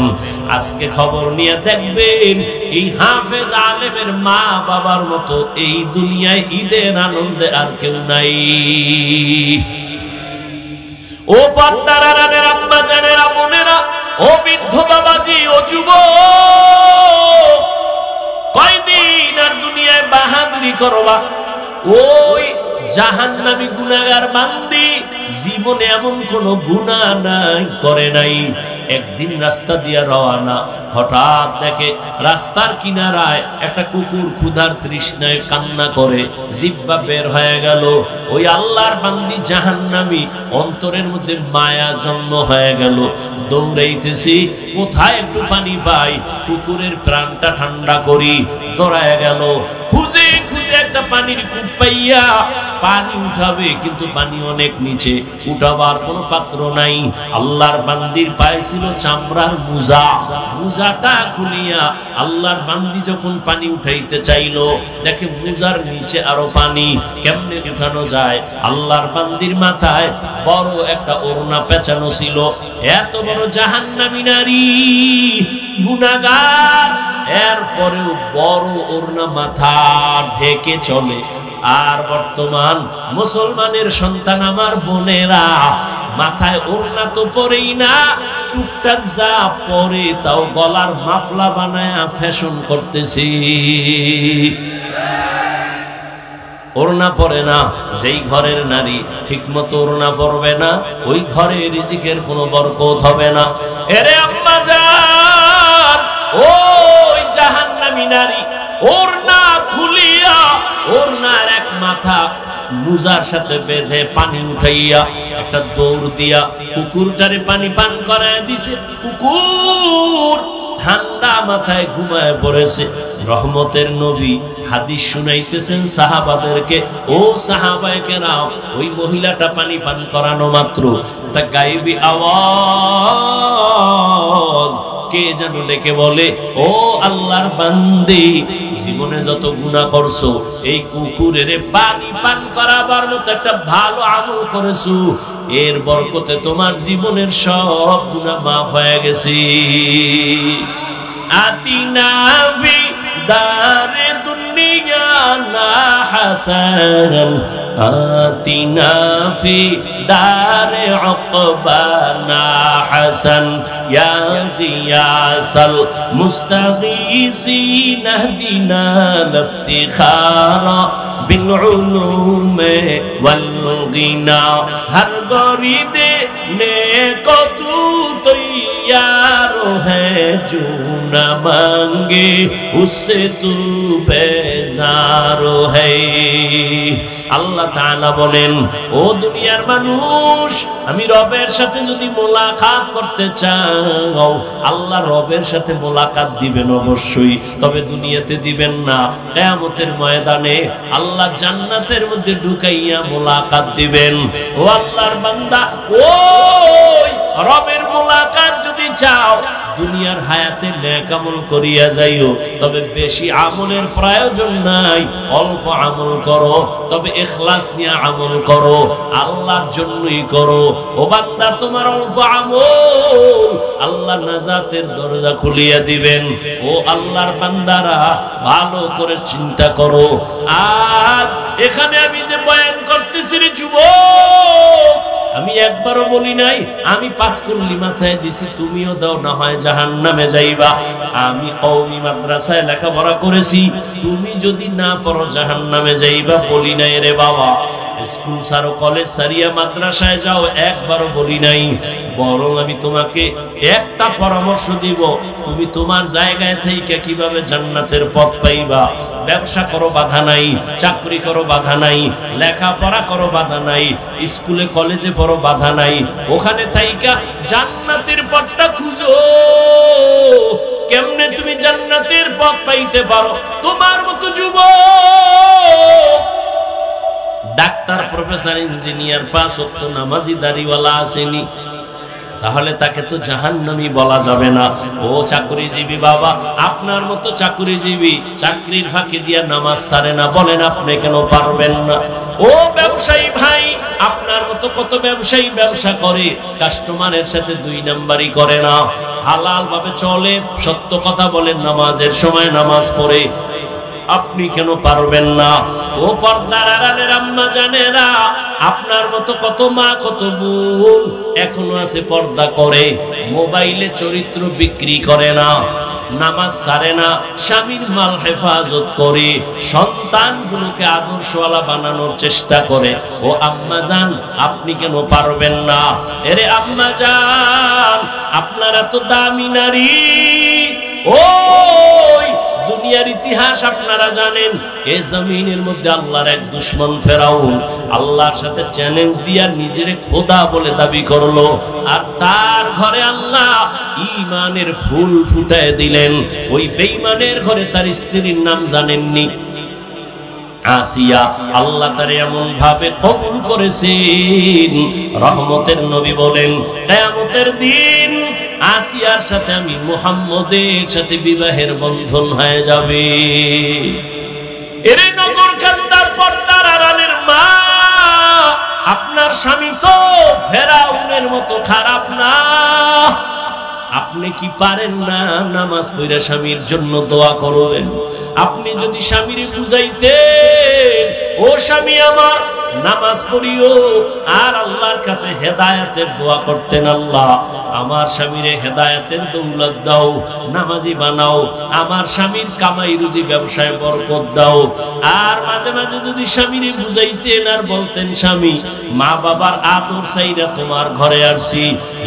আজকে খবর নিয়ে দেখবেন এই হাফেজ আলেমের মা বাবার মতো এই দুনিয়ায় ঈদের আনন্দে আর কেউ নাই। ও পর্দার আড়ালের আম্মা জানেরা, বোনেরা, ও বৃদ্ধ বাবাজি, ও যুবক, কয়দিন আর দুনিয়ায় বাহাদুরি করবা? ওই জাহান্নামী গুনাহগার বান্দি জীবনে এমন কোন গুনাহ নাই করে নাই। একদিন রাস্তা দিয়ে রওনা, হঠাৎ দেখে রাস্তার কিনারায় একটা কুকুর ক্ষুধার তৃষ্ণায় কান্না করে, জিহ্বা বের হয়ে গেল। ওই আল্লাহর বান্দি জাহান্নামী, অন্তরের মধ্যে মায়া জন্ম হয়ে গেল। দৌড়াইতেছি, কোথায় একটু পানি পাই, কুকুরের প্রাণটা ঠান্ডা করি। দৌড়ায় গেল, খুঁজে খুঁজে একটা পানির কূপ পাইয়া পানি উঠাবে, কিন্তু পানি অনেক নিচে, উঠাবার কোনো পাত্র নাই। আল্লাহর বান্দির পায়ে ছিল চামড়ার মুজা। মুজাটা খুলিয়া আল্লাহর বান্দি যখন পানি উঠাইতে চাইলো, দেখে মুজার নিচে আরো পানি। কেমনে উঠানো যায়? আল্লাহর বান্দির মাথায় বড় একটা ওড়না পেঁচানো ছিল। এত বড় জাহান্নামী নারী, গুনাহগার, এরপরেও বড় ওড়না মাথা ঢেকে চলে। আর বর্তমান মুসলমানের সন্তান আমার বোনেরা, মাথায় ওড়না তো পরেই না, টুকটাক যা পরে তাও গলার মাফলা বানায় ফ্যাশন করতেছি। ওড়না পরে না। যেই ঘরের নারী ঠিক মতো ওড়না পরবে না, ওই ঘরে রিজিকের কোনো বরকত হবে না। এরে আম্মা জান, ওই জাহান্নামী নারী ওড়না খুলিয়া ওড়নার এক মাথা মুজার সাথে বেঁধে পানি উঠাইয়া একটা দৌড় দিয়া কুকুরটারে পানি পান করায় দিছে। কুকুর ঠান্ডা মাথায় ঘুমায় পড়েছে। রহমতের নবী হাদিস শুনাইতেছেন সাহাবাদেরকে, ও সাহাবায়ে কেরাম, ওই মহিলাটা পানি পান করানো মাত্র একটা গায়েবী আওয়াজ কে যেন ডেকে বলে, ও আল্লাহর বান্দি, জীবনে যত গুনাহ করছো, এই কুকুরের পানি পান করাবার মতো একটা ভালো আমল করেছো, এর বরকতে তোমার জীবনের সব গুনাহ মাফ হয়ে গেছে। আতিনা ফি দারে দুনিয়া না হাসান, আতিনা ফি দারে উকবা না হাসান, ইয়া গিয়াসাল মুস্তাগীসিন ইহদিনা লিফতিখারা বিল উলুমে ওয়াল গিনা। হর গরিদে নে কতু তৈয়ার है जो न मांगे उससे तू बेजार है। আল্লাহ তাআলা বলেন, ও দুনিয়ার মানুষ, আমি রবের সাথে যদি মোলাকাত করতে চাও, আল্লাহ রবের সাথে মোলাকাত দিবেন অবশ্যই, তবে দুনিয়াতে দিবেন না। কিয়ামতের ময়দানে আল্লাহ জান্নাতের মধ্যে ঢুকাইয়া মোলাকাত দিবেন। ও আল্লাহর বান্দা, ওই রবের মোলাকাত যদি চাও, দুনিয়ার হায়াতে নেক আমল করিয়া যাইও, তবে বেশি আমলের প্রয়োজন নাই, অল্প আমল করো, তবে ইখলাস নিয়ে আমল করো, আল্লাহর জন্যই করো। ও বান্দা, তোমার অল্প আমল আল্লাহ নাজাতের দরজা খুলিয়া দিবেন। ও আল্লাহর বান্দারা, ভালো করে চিন্তা করো। আজ এখানে আমি যে বয়ান করতেছি রে যুবক, আমি একবারও বলি নাই আমি 5 কুল্লি মাথায় দিছি তুমিও দাও, না হয় জাহান্নামে যাইবা। আমি কওমি মাদ্রাসায় লেখাপড়া করেছি, তুমি যদি না পড়ো জাহান্নামে যাইবা বলি নাই রে বাবা। স্কুল ছাড়ো, কলেজ ছাড়িয়া মাদ্রাসায় যাও, একবারও বলি নাই। বরং আমি তোমাকে একটা পরামর্শ দিব, তুমি তোমার জায়গায় থেকে কিভাবে জান্নাতের পথ পাইবা। ব্যবসা করো, বাধা নাই। চাকরি করো, বাধা নাই। লেখাপড়া করো, বাধা নাই। স্কুলে কলেজে পড়ো, বাধা নাই। ওখানে থাইকা জান্নাতের পথটা খুঁজো। কেমনে তুমি জান্নাতের পথ পাইতে পারো? তোমার মতো যুবক, ডাক্তার, প্রফেসর, ইঞ্জিনিয়ার, 5 ওয়াক্ত নামাজি, দাড়িওয়ালা আসেনি, তাহলে তাকে তো জাহান্নামী বলা যাবে না। ও চাকরিজীবী বাবা, আপনার মতো চাকরিজীবী চাকরির ফাঁকি দিয়া নামাজ ছাড়ে না, বলেন আপনি কেন পারবেন না? ও ব্যবসায়ী ভাই, আপনার মতো কত ব্যবসায়ী ব্যবসা করে, কাস্টমারের সাথে 2 নাম্বারই করে না, হালাল ভাবে চলে, সত্য কথা বলেন, নামাজের সময় নামাজ পড়ে, আপনি কেন পারবেন না? ও পর্দার আড়ালের আম্মা জানেরা, আপনার মতো কত মা, কত বোন এখনো আছে পর্দা করে, মোবাইলে চরিত্র বিক্রি করে না, নামাজ ছাড়ে না, স্বামীর মাল হেফাজত করে, সন্তানগুলোকে আদর্শওয়ালা বানানোর চেষ্টা করে। ও আম্মা জান, আপনি কেন পারবেন না? এরে আম্মা জান, আপনারা তো দামি নারী। ওই দুনিয়ার ইতিহাস আপনারা জানেন, এই জমিনের মধ্যে আল্লাহর এক দুশমন ফেরাউন আল্লাহর সাথে চ্যালেঞ্জ দিয়া নিজেরে খোদা বলে দাবি করলো, আর তার ঘরে আল্লাহ ঈমানের ফুল ফুটায় দিলেন। ওই বেঈমানের ঘরে তার স্ত্রীর নাম জানেননি? আসিয়া। আল্লাহ তার এমন ভাবে কবুল করেছেন, রহমতের নবী বলেন, কিয়ামতের দিন আসিয়ার সাথে আমি মুহাম্মদের সাথে বিবাহের বন্ধন হয়ে যাবে। এর নগর কান্দার পর্দার আড়ালের মা, আপনার স্বামী তো ফেরাউনের মতো খারাপ না। আপনি কি পারেন না নামাজ পড়া স্বামীর জন্য দোয়া করবেন? আপনি যদি স্বামীর বুঝাইতে, ও স্বামী আমার নামাজ পড়িও, আর আল্লাহর কাছে হেদায়েতের দোয়া করতেন, আল্লাহ আমার স্বামীরে হেদায়েতের দৌলত দাও, নামাজি বানাও, আমার স্বামীর কামাই রুজি ব্যবসায় বরকত দাও। আর মাঝে মাঝে যদি স্বামীরে বুঝাইতেন আর বলতেন, স্বামী মা বাবার আদর চাইরা তোমার ঘরে আসছি,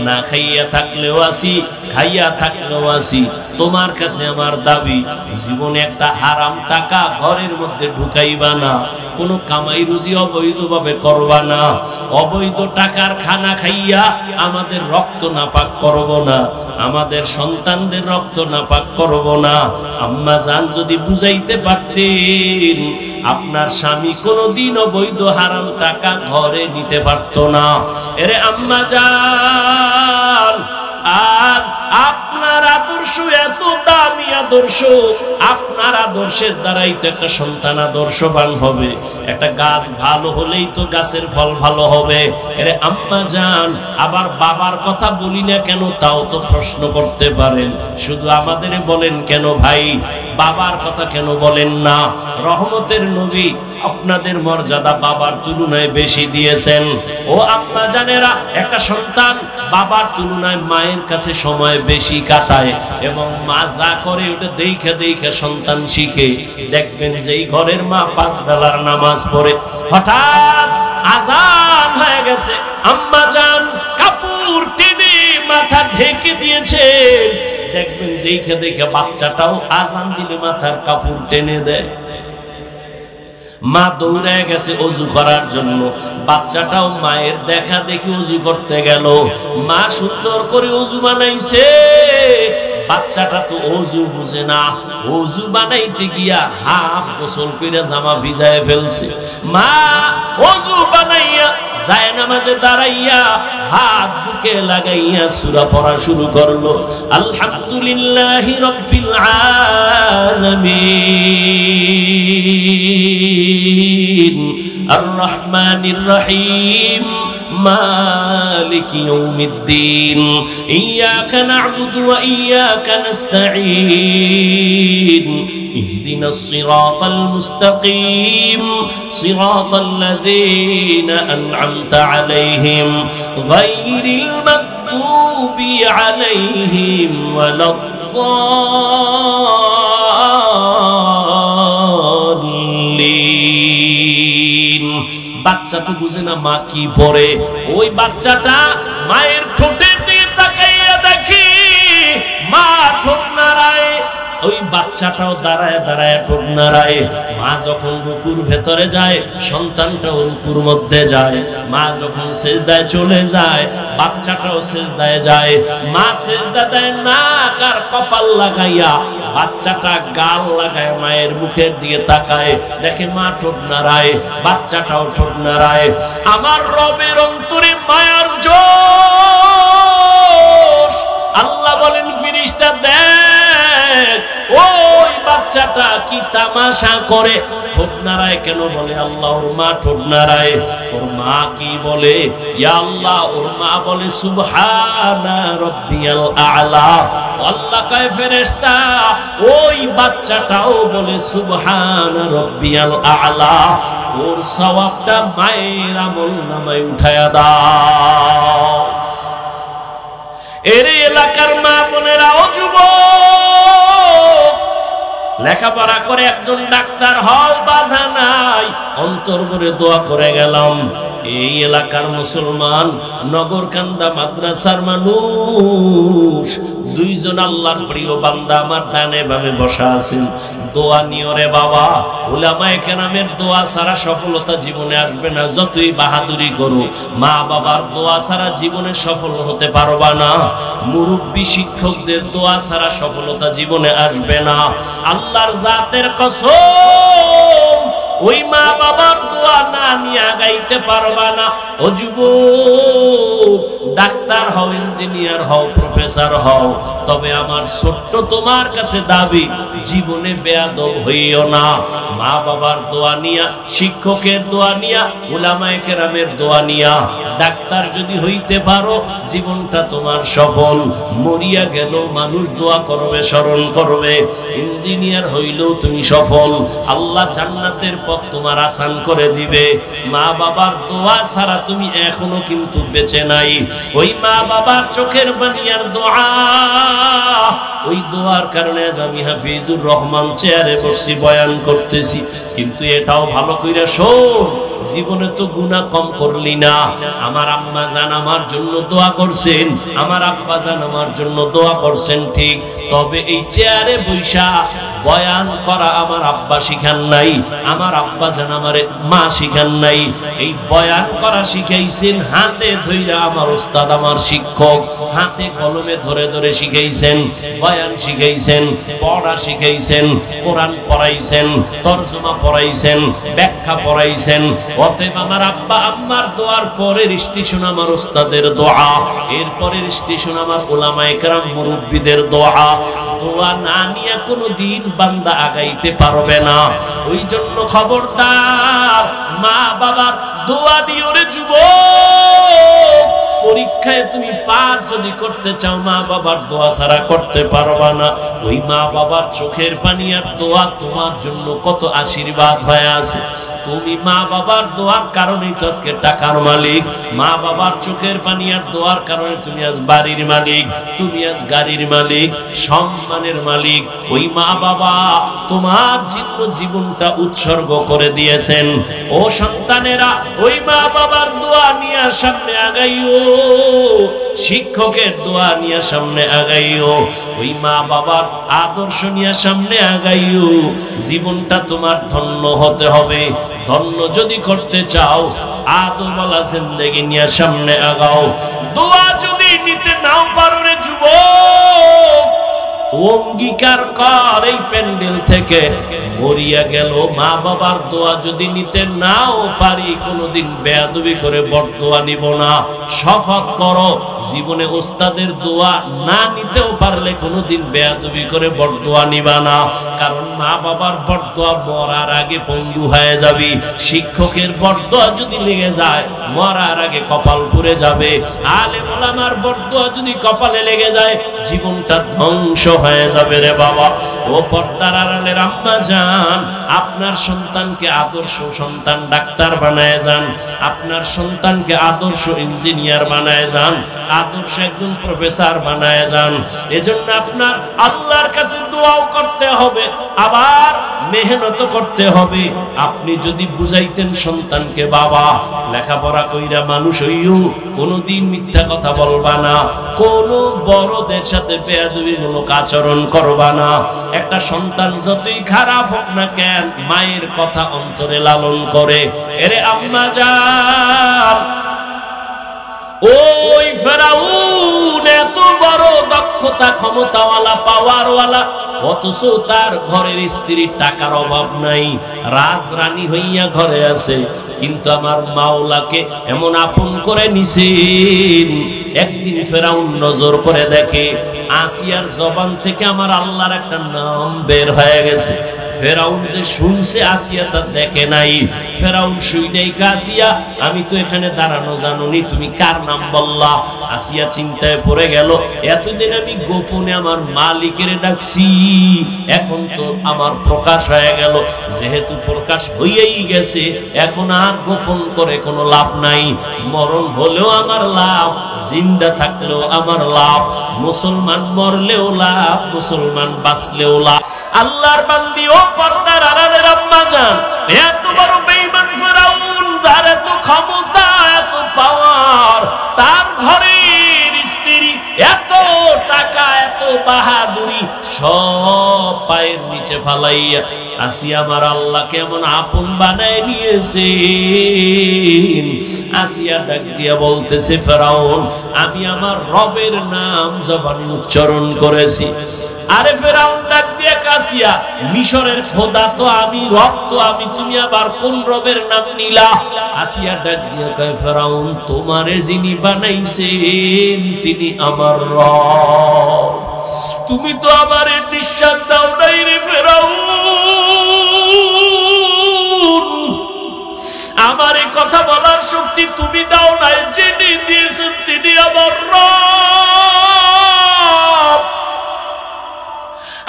না খাইয়া থাকলেও আসি, খাইয়া থাকলেও আসি, তোমার কাছে আমার দাবি, জীবনে একটা হারাম টাকা ঘরের মধ্যে ঢুকাইবা না, কোনো কামাই রুজি অবৈধভাবে করবা না, অবৈধ টাকার খানা খাইয়া আমাদের রক্ত নাপাক করব না, আমাদের সন্তানদের রক্ত নাপাক করব না। আম্মা জান যদি বুঝাইতে পারতেন, আপনার স্বামী কোনোদিন অবৈধ হারাম টাকা ঘরে নিতে পারত না। এরে আম্মা জান, আজ আপনার আদর্শ এত দামি আদর্শ, আপনার আদর্শের দ্বারাই তো একটা সন্তান আদর্শবান হবে। একটা গাছ ভালো হলেই তো গাছের ফল ভালো হবে। এরে আম্মা জান, আবার বাবার কথা বলি না কেন তাও তো প্রশ্ন করতে পারেন। শুধু আমাদের বলেন কেন ভাই, বাবার কথা কেন বলেন না? রহমতের নবী আপনাদের মর্যাদা বাবার তুলনায় বেশি দিয়েছেন। ও আম্মা জানেরা, একটা সন্তান বাবার তুলনায় মায়ের কাছে সময় বেশি কাটায়, এবং মা যা করে ওটা দেখে দেখে সন্তান শিখে। দেখবেন যেই ঘরের মা 5 বেলার নামাজ পড়ে, হঠাৎ আজান হয়ে গেছে, আম্মা জান কাপড় টেনে মাথা ঢেকে দিয়েছেন। দেখবেন দেখে দেখে বাচ্চাটাও আজান দিলে মাথার কাপড় টেনে দেয়। মা দৌড়ে গেছে অজু করার জন্য, বাচ্চাটাও মায়ের দেখা দেখে অজু করতে গেল। মা সুন্দর করে অজু বানাইছে, বাচ্চাটা তো অজু বুঝে না, অজু বানাইতে গিয়া হাফ গোসল কইরা জামা ভিজায় ফেলছে। মা অজু বানাইয়া যায় নামাজে দাঁড়াইয়া হাত বুকে লাগাইয়া সূরা পড়া শুরু করলো, আলহামদুলিল্লাহি রাব্বিল আলামিন আর রহমানির রহিম মালিকি ইয়াউমিদ্দিন ইয়্যাকা না'বুদু ওয়া ইয়্যাকা নাস্তাঈন ইহদিনাস সিরাতাল মুস্তাকিম সিরাতাল লাযীনা আন'আমতা আলাইহিম গায়রিল মাগদুবি আলাইহিম ওয়ালাদ-দাল্লিন। বাচ্চা তো বুঝে না মা কি পড়ে। ওই বাচ্চাটা মায়ের ঠোঁটের দিকে তাকাইয়া দেখি মা ঠোঁট নাড়ায়, ওই বাচ্চাটাও দাঁড়ায় দাঁড়ায় ঠোঁট নাড়ায়। মা যখন রুকুর ভেতরে যায়, সন্তানটাও রুকুর মধ্যে যায়। মা যখন সিজদায় চলে যায়, বাচ্চাটাও সিজদায় যায়। মা সিজদা দেয় নাক আর কপাল লাগাইয়া, বাচ্চাটা গাল লাগায় মায়ের মুখের দিকে তাকায়, দেখে মা ঠোঁট নাড়ায়, বাচ্চাটাও ঠোঁট নাড়ায়। আমার রবের অন্তরে মায়ার জোশ। আল্লাহ বলেন, ফেরেশতা দেখ ওই বাচ্চাটা কি তামাশা করে, ঠোঁট নাড়ায় কেন? বলে আল্লাহ ওর মা ঠোঁট নাড়ায়। ওর মা কি বলে? ইয়া আল্লাহ, ওর মা বলে সুবহানা রাব্বিয়াল আ'লা। আল্লাহ কয় ফেরেশতা ওই বাচ্চাটাও বলে সুবহানা রাব্বিয়াল আ'লা, ওর সওয়াবটা মায়ের আমলনামায় উঠায়া দাও। এর এলাকার মা বোনেরা, ও যুবক, লেখাপড়া করে একজন ডাক্তার হও, বাধা নাই, অন্তর ভরে দোয়া করে গেলাম। এই এলাকার মুসলমান, নগরকান্দা মাদ্রাসার মানুষ, দুইজন আল্লাহর প্রিয় বান্দা আমার ডানে বামে বসা আছেন। দোয়া নিও রে বাবা, উলামায়ে কেরামের দোয়া ছাড়া সফলতা জীবনে আসবে না। যতই বাহাদুরি করো, মা বাবার দোয়া ছাড়া জীবনে সফল হতে পারবা না। মুরব্বী শিক্ষকদের দোয়া ছাড়া সফলতা জীবনে আসবে না। আল্লাহর জাতের কসম, ওই মা বাবার দোয়া না নিয়ে আগাইতে পারবা না। ও যুবক, ডাক্তার হও, ইঞ্জিনিয়ার হও, প্রফেসর হও, তবে আমার ছোট্ট তোমার কাছে দাবি, জীবনে বেয়াদব হইও না। মা বাবার দোয়া নিয়া, শিক্ষকের দোয়া নিয়া, উলামায়ে কেরামের দোয়া নিয়া ডাক্তার যদি হইতে পারো, জীবনটা তোমার সফল। মরিয়া গেল মানুষ দোয়া করবে, স্মরণ করবে। ইঞ্জিনিয়ার হইলেও তুমি সফল, আল্লাহ জান্নাতের পথ তোমার আসান করে দিবে। মা বাবার দোয়া ছাড়া তুমি এখনো কিন্তু বেঁচে নাই। ওই মা বাবার চোখের পানি আর দোয়া, ওই দোয়ার কারণে আজ আমি হাফিজুর রহমান চেয়ারে বসছি, বয়ান করতেছি। কিন্তু এটাও ভালো কইরা শোন, জীবনে তো গুনাহ কম করলি না। আমার আম্মা জান আমার জন্য দোয়া করছেন, আমার আব্বা জান আমার জন্য দোয়া করছেন, ঠিক। তবে এই চেয়ারে বৈশা বয়ান করা আমার আব্বা শিখান নাই, আমার আব্বা জান আমার মা শিখান নাই। এই বয়ান করা শিখাইছেন হাতে ধইরা আমার ওস্তাদ, আমার শিক্ষক, হাতে কলমে ধরে ধরে শিখাইছেন, বয়ান শিখাইছেন, পড়া শিখাইছেন, কোরআন পড়াইছেন, তরজমা পড়াইছেন, ব্যাখ্যা পড়াইছেন। অতএব আমার আব্বা আম্মার দোয়ার পরের স্টেশন আমার ওস্তাদের দোয়া, এরপরের স্টেশন আমার উলামায়ে কেরাম মুরব্বিদের দোয়া। দোয়া না নিয়ে কোনো দিন বান্দা আগাইতে পারবে না। ওই জন্য খবরদার, মা বাবার দোয়া দিও রে যুবক। পরীক্ষায় তুমি পাস যদি করতে চাও, মা বাবার দোয়া ছাড়া করতে পারবা না। ওই মা বাবার চোখের পানি আর দোয়া তোমার জন্য কত আশীর্বাদ হয়ে আছে। তুমি মা বাবার দোয়ার কারণেই তো আজকে টাকার মালিক। মা বাবার চোখের পানি আর দোয়ার কারণে তুমি আজ বাড়ির মালিক, তুমি আজ গাড়ির মালিক, সম্মানের মালিক। ওই মা বাবা তোমার জন্য জীবনটা উৎসর্গ করে দিয়েছেন। ও সন্তানেরা, ওই মা বাবার দোয়া নিয়ে সামনে আগাইও। শিক্ষকের দোয়া নিয়ে সামনে আগাইও, ওই মা বাবার আদর্শ নিয়ে সামনে আগাইও। জীবনটা তোমার ধন্য হতে হবে। ধন্য যদি করতে চাও আদরওয়ালা জিন্দেগি নিয়ে সামনে আগাও। দোয়া যদি নিতে নাও পারো রে যুবক, অঙ্গীকার কর এই প্যান্ডেল থেকে মরিয়া গেল মা বাবার দোয়া যদি নিতে নাও পারি কোনোদিন বেয়াদবি করে বরদোয়া নিব না। শপথ করো জীবনে ওস্তাদের দোয়া না নিতেও পারলে কোনোদিন বেয়াদবি করে বরদোয়া নিবা না। কারণ মা বাবার বরদোয়া মরার আগে পঙ্গু হয়ে যাবি, শিক্ষকের বরদোয়া যদি লেগে যায় মরার আগে কপাল পুড়ে যাবে, আলেম ওলামার বরদোয়া যদি কপালে লেগে যায় জীবনটা ধ্বংস হয়ে যাবে রে বাবা। ও পর্দার আড়ালের আম্মা জান, আপনার সন্তানকে আদর্শ সন্তান ডাক্তার বানায় যান, আপনার সন্তানকে আদর্শ ইঞ্জিনিয়ার বানায় যান, আদর্শ একজন প্রফেসর বানায় যান। এজন্য আপনার আল্লাহর কাছে দোয়াও করতে হবে, আবার মেহনত করতে হবে। আপনি যদি বুঝাইতেন সন্তানকে বাবা লেখাপড়া কইরা মানুষ হইও, কোনোদিন মিথ্যা কথা বলবা না, কোনো বড়দের সাথে বেয়াদবিমূলক আচরণ করবা না। একটা সন্তান যতই খারাপ হোক না কেন মায়ের কথা অন্তরে লালন করে। এরে আম্মা জান, ওই ফেরাউন এত বড় দক্ষতা ক্ষমতাওয়ালা পাওয়ারওয়ালা, অথচ তার ঘরের স্ত্রীর টাকার অভাব নাই, রাজরানী হইয়া ঘরে আছে, কিন্তু আমার মাওলাকে এমন আপন করে নিছেন। একদিন ফেরাউন নজর করে দেখে আসিয়ার জবান থেকে আমার আল্লাহর একটা নাম বের হয়ে গেছে। ফেরাউন যে শুনছে আসিয়া তা দেখে নাই। ফেরাউন শুই নাই আসিয়া আমি তো এখানে দাঁড়ানো জানুনি, তুমি কার নাম বললা? আসিয়া চিন্তায় পড়ে গেল, এতদিন আমি গোপনে আমার মালিকের ডাকছি, এখন তো আমার প্রকাশ হয়ে গেল, যেহেতু প্রকাশ হইয়াই গেছে এখন আর গোপন করে কোনো লাভ নাই। মরণ হলেও আমার লাভ, জিন্দা থাকলেও আমার লাভ, মুসলমান মরলেও লাভ, মুসলমান বাঁচলেও লাভ। আল্লাহর বান্দি ও পর্দার আড়ালের আম্মা জান, এত বড় বেঈমান ফেরাউন, যার এত ক্ষমতা এত পাওয়ার, তার ঘরের স্ত্রী এত টাকা এত বাহাদুরি সব পায়ের নিচে ফালাইয়া আসিয়া আমার আল্লাহ কেমন আপন বানায় নিয়েছেন। আসিয়া ডাক দিয়া বলতেছে, ফেরাউন আমি আমার রবের নাম জবানে উচ্চারণ করেছি। আরে ফেরাউন ডাক দিয়া কাসিয়া, মিশরের খোদা তো আমি, রব তো আমি, তুমি আবার কোন রবের নাম নিলা? আসিয়া ডাক দিয়া কয়, ফেরাউন তোমারে যিনি বানাইছেন তিনি আমার রব, তুমি তো আমারে নিঃশ্বাস দাও নাই রে ফেরাউন, আমার এই কথা বলার শক্তি তুমি দাও নাই, যিনি দিয়েছেন তিনি আমার রব,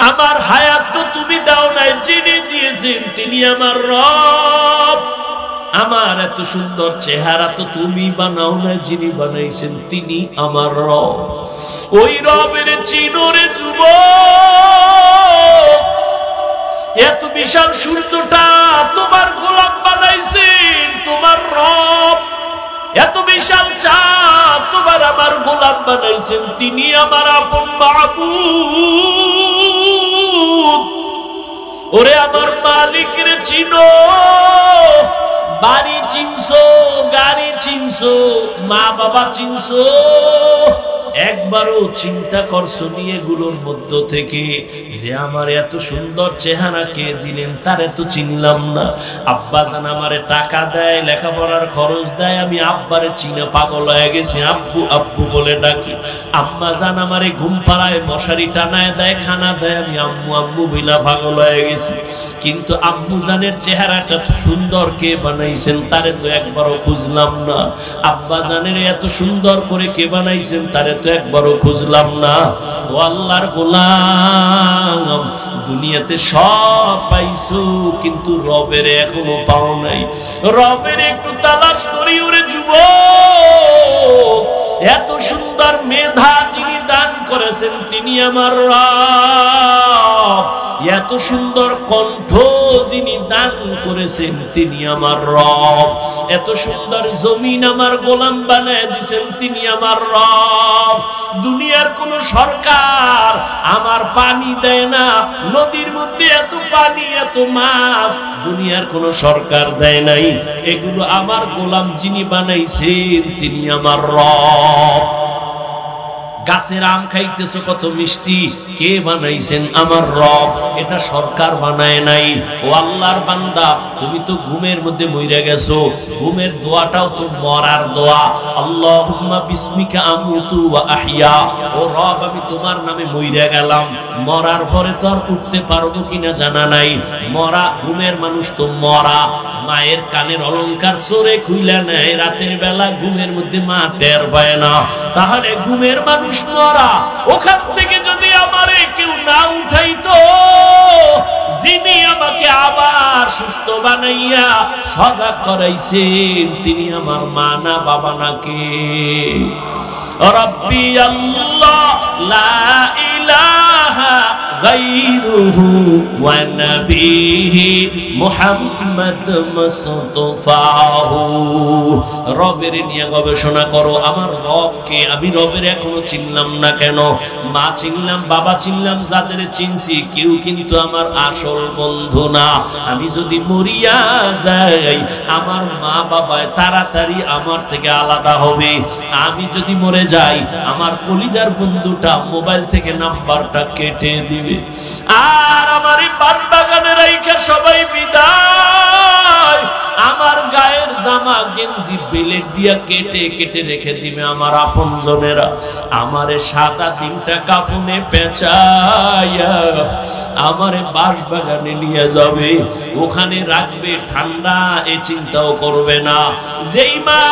আমার হায়াত তো তুমি দাও নাই, যিনি দিয়েছেন তিনি আমার রব, আমার এত সুন্দর চেহারা তো তুমি বানাও না, যিনি বানাইছেন তিনি আমার রব। ওই রবের চিনোরে যুবক, এত বিশাল সূর্যটা তোমার গোলাম বানাইছেন তোমার রব, এত বিশাল চাঁদ তোমার আমার গোলাম বানাইছেন তিনি আমার আপন মাবুদ। ওরে আমার মালিকের চিনো, বাড়ি চিনছো, গাড়ি চিনছো, মা বাবা চিনছো, একবারও চিন্তা করছো নিয়ে গুলোর মধ্য থেকে যে আমার এত সুন্দর চেহারা কে দিলেন তারে তো চিনলাম না। আব্বা জান আমারে টাকা দেয়, লেখাপড়ার খরচ দেয়, আমি আব্বারে চিনা পাগল হয়ে গেছি, আব্বু আব্বু বলে ডাকি। আম্মা জান আমারে ঘুম পাড়ায় মশারি টানায় দেয়, খানা দেয়, আমি আম্মু আম্মু বিনা পাগল হয়ে গেছি। কিন্তু আম্মু জানের চেহারাটা সুন্দর কে বানাইছেন তারে তো একবারও খুঁজলাম না। আব্বা জানের এত সুন্দর করে কে বানাইছেন তারে তো একবারও খুঁজলাম না। ও আল্লাহর গোলাম, দুনিয়াতে সব পাইছো কিন্তু রবের এখনো পাও নাই। রবের একটু তালাশ করি ওরে যুবক, এত সুন্দর মেধা যিনি দান করেছেন তিনি আমার রব। এত সুন্দর কণ্ঠ যিনি দান করেছেন তিনি আমার রব, এত সুন্দর জমিন আমার গোলাম বানায় দিয়েছেন তিনি আমার রব। দুনিয়ার কোন সরকার আমার পানি দেয় না, নদীর মধ্যে এত পানি এত মাছ দুনিয়ার কোন সরকার দেয় নাই, এগুলো আমার গোলাম যিনি বানাইছেন তিনি আমার রব। গাছের আম খাইতেছো কত মিষ্টি, কে বানাইছেন? আমার রব, এটা সরকার বানায় নাই। ও আল্লাহর বান্দা, তুমি তো ঘুমের মধ্যে মইরা গেছো, ঘুমের দোয়াটাও তো মরার দোয়া। আল্লাহুম্মা বিসমিকা আমুতু ওয়া আহইয়া, ও রব আমি তোমার নামে মইরা গেলাম, মরার পরে তো আর উঠতে পারবো কিনা জানা নাই। মরা ঘুমের মানুষ তো মরা, মায়ের কানের অলংকার চোরে খুইলা নেয়, রাতের বেলা ঘুমের মধ্যে মা টের পায় না, তাহলে ঘুমের মানুষ মরা। ওখান থেকে যদি আমারে কেউ না উঠাইতো, যিনি আমাকে আবার সুস্থ বানাইয়া সজাগ করাইছেন তিনি আমার মা না বাবা নাকি? রব্বি আল্লাহ লা ইলাহা গায়রুহু ওয়া নবিহি মুহাম্মদ মুস্তাফাহু। রবের নিয়ে গবেষণা করো, আমার রবকে আমি রবের এখনো চিনলাম না কেন? মা চিনলাম, বাবা চিনলাম, যাদের চিনছি কেউ কিন্তু আমার আসল বন্ধু না। আমি যদি মরিয়া যাই আমার মা বাবা তাড়াতাড়ি আমার থেকে আলাদা হবে। আমি যদি মরে যাই আমার কলিজার বন্ধুটা মোবাইল থেকে নাম্বারটা কেটে দিবে, আর আমার এই বাগানে রাইখা সবাই বিদায়। আমার গায়ের জামা গেঞ্জি বেলেট দিয়া কেটে কেটে রেখে দিবে আমার আপনজনেরা। আমারে সাদা তিনটা কাপড়ে পেঁচাইয়া আমারে বাগানে নিয়ে যাবে, ওখানে রাখবে ঠান্ডা, এ চিন্তাও করবে না। যেই মা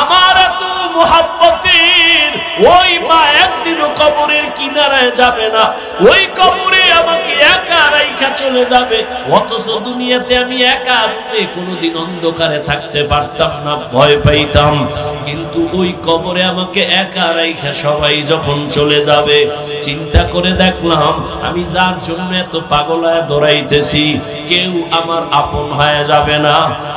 আমার এত মুহাব্বতের, ওই মা একদিনও কবরের কিনারায় যাবে না, ওই কবরে আমাকে একা রাইখা চলে যাবে। অথচ দুনিয়াতে আমি একা রুমে কোনোদিন অন্ধকারে থাকতে পারতাম না, ভয় পাইতাম, কিন্তু ওই কবরে আমাকে একা রাইখা সবাই যখন চলে যাবে, চিন্তা করে দেখলাম আমি যার জন্য এত পাগল হয়ে দৌড়াইতেছি কেউ আমার আপন হয়ে যাবে না।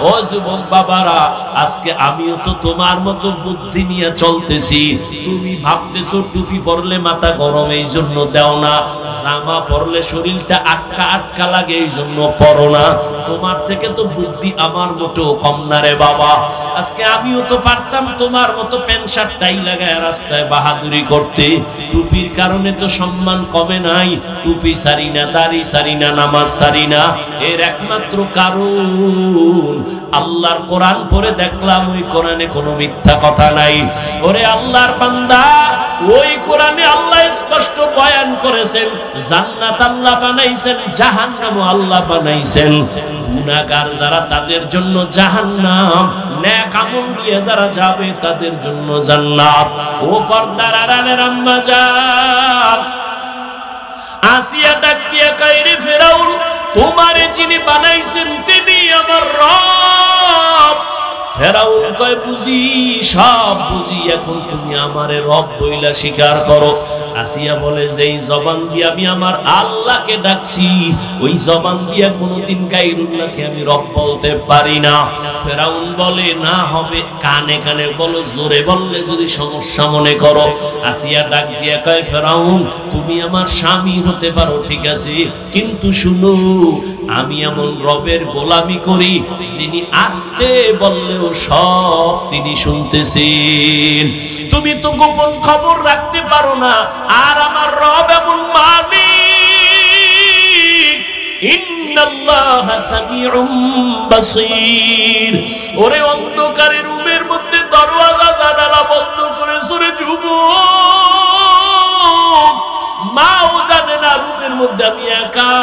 ও যুবক বাবারা, আজকে আমিও তো তোমার মতো বুদ্ধি নিয়ে চলতেছি। তুমি ভাবতেছো টুপি পরলে মাথা গরম এই জন্য দাও না, জামা পরলে শরীরটা আটকা আটকা লাগে এই জন্য পরো না। তোমার থেকে তো বুদ্ধি আমার মোটেও কম না রে বাবা। আজকে আমিও তো পারতাম তোমার মতো প্যান্ট শার্ট টাই লাগায় রাস্তায় বাহাদুরি করতে, টুপির কারণে তো সম্মান কমে নাই। টুপি সারি না, দাড়ি সারি না, নামাজ সারি না, এর একমাত্র কারণ আল্লাহর কোরআন পড়ে দেখলাম ওই কোরআনে কোনো মিথ্যা কথা নাই। ওরে আল্লাহর বান্দা, ওই কোরআনে আল্লাহ স্পষ্ট বয়ান করেছেন জান্নাত আল্লাহ বানাইছেন, জাহান্নাম আল্লাহ বানাইছেন। গুনাহগার যারা তাদের জন্য জাহান্নাম, নেক আমল নিয়ে যারা যাবে তাদের জন্য জান্নাত। ও পর্দার আড়ালের আম্মা জান, আসিয়া ডাক দিয়া কয়, রে ফেরাউন, তোমারে যিনি বানাইছেন তিনি আমার রব। ফেরাউন কয়, বুঝি, সব বুঝি, এখন তুমি আমারে রব বইলা স্বীকার করো। আসিয়া বলে, যেই জবান দিয়ে আমি আমার আল্লাহকে ডাকছি ওই জবান দিয়ে কোনোদিন গায়রুল্লাহকে আমি রব বলতে পারি না। ফেরাউন বলে, না হবে, কানে কানে বলো, জোরে বললে যদি সমস্যা মনে করো। আসিয়া ডাক দিয়া কয়, ফেরাউন তুমি আমার স্বামী হতে পারো ঠিক আছে, কিন্তু শুনো আমি এমন রবের গোলামি করি যিনি আস্তে বললেও সব তিনি শুনতেছেন। তুমি তো গোপন খবর রাখতে পারো না, আর আমার রব এমন মালিক, ইন্নাল্লাহা সামিউম বাসীর। ওরে অন্ধকারে রুমের মধ্যে দরওয়াজা জানালা বন্ধ করে সুরে যুবক, মাও জানে না রুমের মধ্যে আমি একা,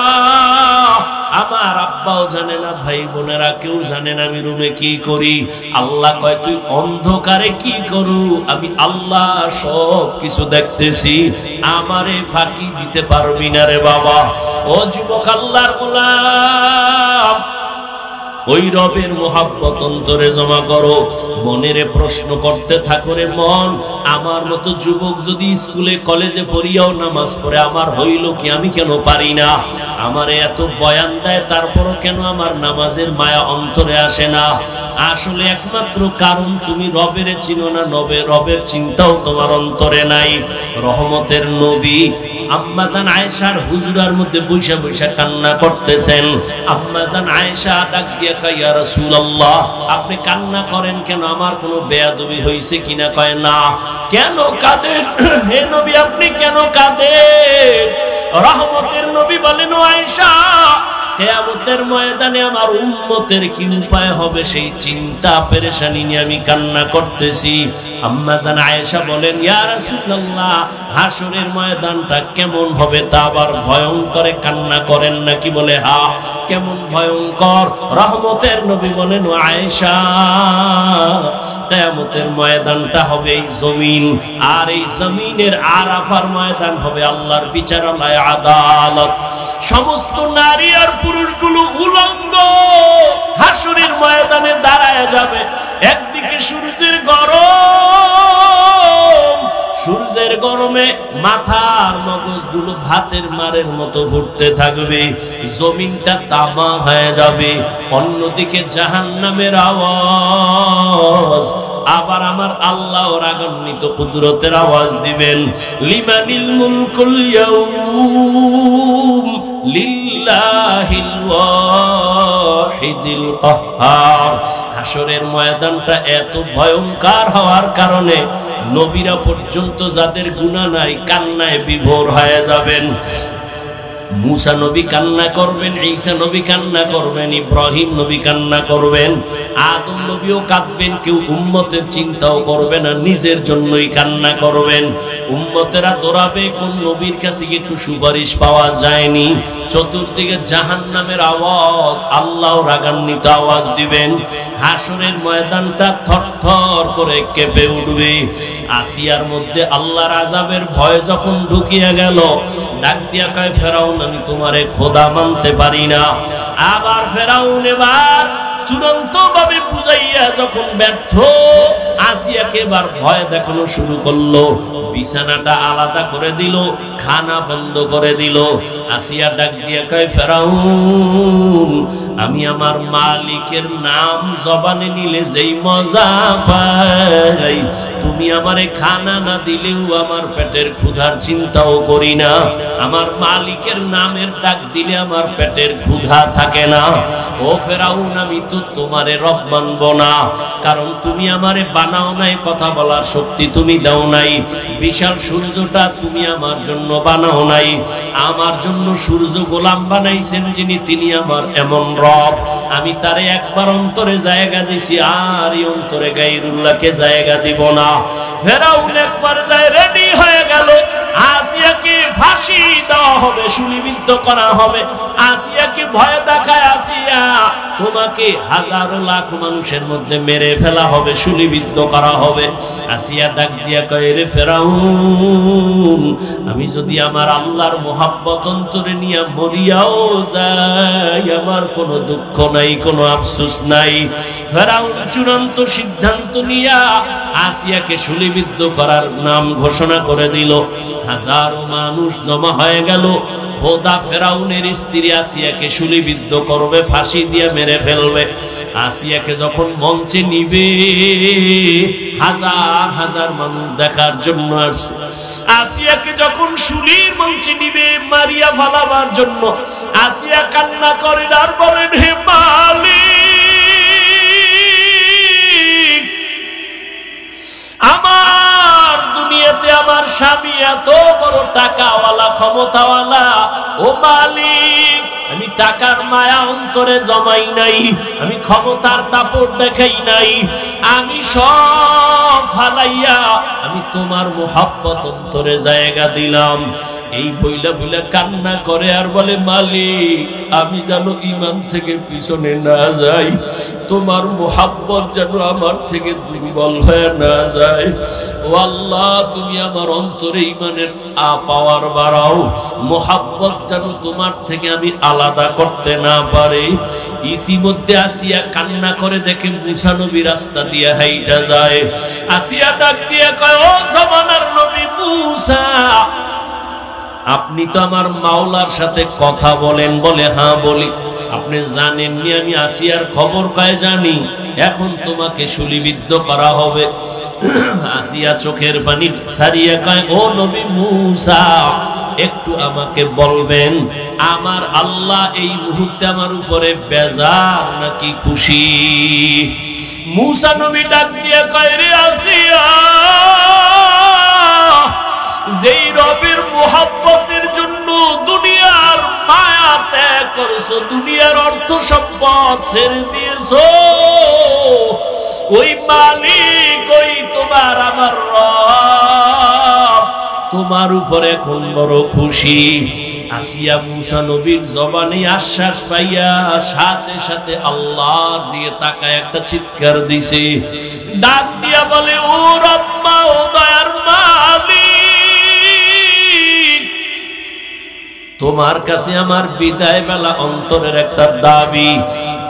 আমার আব্বাও জানে না, ভাই বোনেরা কেউ জানে না আমি রুমে কি করি। আল্লাহ কয়, তুই অন্ধকারে কি করু, আমি আল্লাহ সব কিছু দেখতেছি, আমারে ফাঁকি দিতে পারবি না রে বাবা। ও যুবক আল্লাহর গোলাম, ওই রবের মোহাব্বত অন্তরে জমা করো। মনেরে প্রশ্ন করতে থাকো, রে মন, আমার মতো যুবক যদি স্কুলে কলেজে পড়িয়াও নামাজ পড়ে আমার হইল কি? আমি কেন পারি না? আমারে এত বয়ান দেয়, তারপরও কেন আমার নামাজের মায়া অন্তরে আসে না? আসলে একমাত্র কারণ তুমি রবের চিনো না, রবের চিন্তাও তোমার অন্তরে নাই। রহমতের নবী আম্মাজান আয়েশার হুজরার মধ্যে বৈশা বৈশা কান্না করতেছেন। আম্মাজান আয়েশা ডাক দিয়ে কয়, ইয়া রাসূলুল্লাহ, আপনি কান্না করেন কেন? আমার কোনো বেয়াদবি হইছে কিনা? কয়, না। কেন কাঁদেন হে নবী, আপনি কেন কাঁদেন? রহমতের নবী বলেন, ও আয়েশা, কিয়ামতের ময়দানে আমার উম্মতের কি উপায় হবে সেই চিন্তা পেরেশানি নিয়ে আমি কান্না করতেছি। আম্মা জান আয়েশা বলেন, ইয়া রাসূলুল্লাহ, হাসরের ময়দানটা কেমন হবে তা আবার ভয়ঙ্কর, কান্না করেন নাকি? বলে, হ্যাঁ। কেমন ভয়ঙ্কর? রহমতের নবী বলেন, ও আয়েশা, কিয়ামতের ময়দানটা হবে এই জমিন, আর এই জমিনের আরাফার ময়দান হবে আল্লাহর বিচারালয়, আদালত। সমস্ত নারী আর পুরুষগুলো উলঙ্গ হাসরের ময়দানে দাঁড়ায় যাবে। একদিকে সূর্যের গরম, সূর্যের গরমে মাথার মগজগুলো ভাতের মারের মতো ফুটতে থাকবে, জমিনটা তামা হয়ে যাবে। অন্যদিকে জাহান্নামের আওয়াজ, আবার আমার আল্লাহ রাগান্বিত কুদরতের আওয়াজ দিবেন, লিমানিল মুলকুল ইয়াউম লিল্লাহিল ওয়াহিদিল কাহ্হার। হাসরের ময়দানটা এত ভয়ঙ্কর হওয়ার কারণে নবীরা পর্যন্ত যাদের গুনাহ নাই কান্নায় বিভোর হয়ে যাবেন। মুসা নবী কান্না করবেন, ঈসা নবী কান্না করবেন, ইব্রাহিম নবী কান্না করবেন, আদম নবীও কাঁদবেন। কেউ উম্মতের চিন্তাও করবে না, নিজের জন্যই কান্না করবেন। উম্মতেরা দৌড়াবে, কোন নবীর কাছে একটু সুপারিশ পাওয়া যায়নি। চতুর্দিকে জাহান্নামের আওয়াজ, আল্লাহ রাগান্বিত আওয়াজ দিবেন। হাসরের ময়দানটা থরথর করে কেঁপে উঠবে। আসিয়ার মধ্যে আল্লাহর আযাবের ভয় যখন ঢুকিয়া গেল, ডাক দিয়া কয়, ফেরাউন, আমি তোমারে খোদা মানতে পারি না। আবার ফেরাউন এবার চূড়ান্ত ভাবে বুঝাইয়া যখন ব্যর্থ, আসিয়াকে এবার ভয় দেখানো শুরু করলো। বিছানাটা আলাদা করে দিল, খানা বন্ধ করে দিল। আসিয়া ডাক দিয়া কয়, ফেরাউন, আমি আমার মালিকের নাম জবানে নিলে যেই মজা পাই, তুমি আমারে খানা না দিলেও আমার পেটের ক্ষুধার চিন্তাও করি না। আমার মালিকের নামের ডাক দিলে আমার পেটের ক্ষুধা থাকে না। ও ফেরাউন, আমি তো তোমারে রব মানব না, কারণ তুমি আমারে বানাও নাই, কথা বলার শক্তি তুমি দাও নাই। বিশাল সূর্যটা তুমি আমার জন্য বানাও নাই, আমার জন্য সূর্য গোলাম বানাইছেন যিনি, তিনি আমার এমন রব। আমি তারে একবার অন্তরে জায়গা দিছি, আর এই অন্তরে গায়রুল্লাহকে জায়গা দিব না। ফেরাউন একবার যায় রেডি হয়ে গেল, আসিয়াকে ফাঁসি দেওয়া হবে, শুলিবিদ্ধ করা হবে। আসিয়াকে ভয় দেখায়, আসিয়া তোমাকে হাজারো লাখ মানুষের মধ্যে মেরে ফেলা হবে, শুলিবিদ্ধ করা হবে। আসিয়া ডাক দিয়া কয়, রে ফেরাউন, আমি যদি আমার আল্লাহর মোহাব্বত অন্তরে নিয়ে মরিয়াও যাই, আমার কোনো দুঃখ নাই, কোনো আফসোস নাই। ফেরাউন চূড়ান্ত সিদ্ধান্ত নিয়া আসিয়াকে শুলিবিদ্ধ করার নাম ঘোষণা করে দিল। হাজারো মানুষ জমা হয়ে গেল। খোদা ফেরাউনের স্ত্রী আসিয়াকে শুলিবিদ্ধ করবে, ফাঁসি দিয়ে মেরে ফেলবে। আসিয়াকে যখন মঞ্চে নিবে, হাজার হাজার মানুষ দেখার জন্য আসছে। আসিয়াকে যখন শুলির মঞ্চে নিবে মারিয়া ফালাবার জন্য, আসিয়া কান্না করেন আর বলেন, হে মালিক, আমার দুনিয়াতে আমার স্বামী এত বড় টাকাওয়ালা, ক্ষমতাওয়ালা, ও মালিক, আমি টাকার মায়া অন্তরে জমাই নাই, আমি ক্ষমতার দাপট দেখাই নাই, আমি সব ফালাইয়া আমি তোমার মোহাব্বত অন্তরে জায়গা দিলাম। এই বইলা বইলা কান্না করে আর বলে, মালিক আমি যেন ঈমান থেকে পিছনে না যাই, তোমার মুহাব্বত যেন আমার থেকে দুর্বল হয়ে না যায়। ও আল্লাহ, তুমি আমার অন্তরে ঈমানের পাওয়ার বাড়াও, মুহাব্বত যেন তোমার থেকে আমি আলাদা করতে না পারি। ইতিমধ্যে আসিয়া কান্না করে দেখে মুসা নবী রাস্তা দিয়ে হাইটা যায়। আসিয়া ডাক দিয়ে কয়, ও জামানার নবী মুসা, আপনি তো আমার মাওলার সাথে কথা বলেন? বলে, হ্যাঁ বলি। আপনি জানেননি আমি আসিয়ার খবর কয়? জানি। এখন তোমাকে শুলিবিদ্ধ করা হবে। আসিয়া চোখের পানি ছাড়িয়ে কয়, ও নবী মুসা, একটু আমাকে বলবেন আমার আল্লাহ এই মুহূর্তে আমার উপরে বেজার নাকি খুশি? মুসা নবী ডাক দিয়ে কয়, রে আসিয়া, যেই রবের মুহাব্বতের জন্য দুনিয়ার মায়া ত্যাগ করছো, দুনিয়ার অর্থ সম্পদ ছেড়ে দিয়েছো, ওই মালিক, ওই তোমার আমার রব তোমার উপরে এখন বড় খুশি। আসিয়া মুসা নবীর জবানে আশ্বাস পাইয়া সাথে সাথে আল্লাহর দিয়ে তাকায় একটা চিৎকার দিছে, ডাক দিয়া বলে, ও রব্বা, ও দয়ার মালিক, তোমার কাছে আমার বিদায় বেলা অন্তরের একটা দাবি।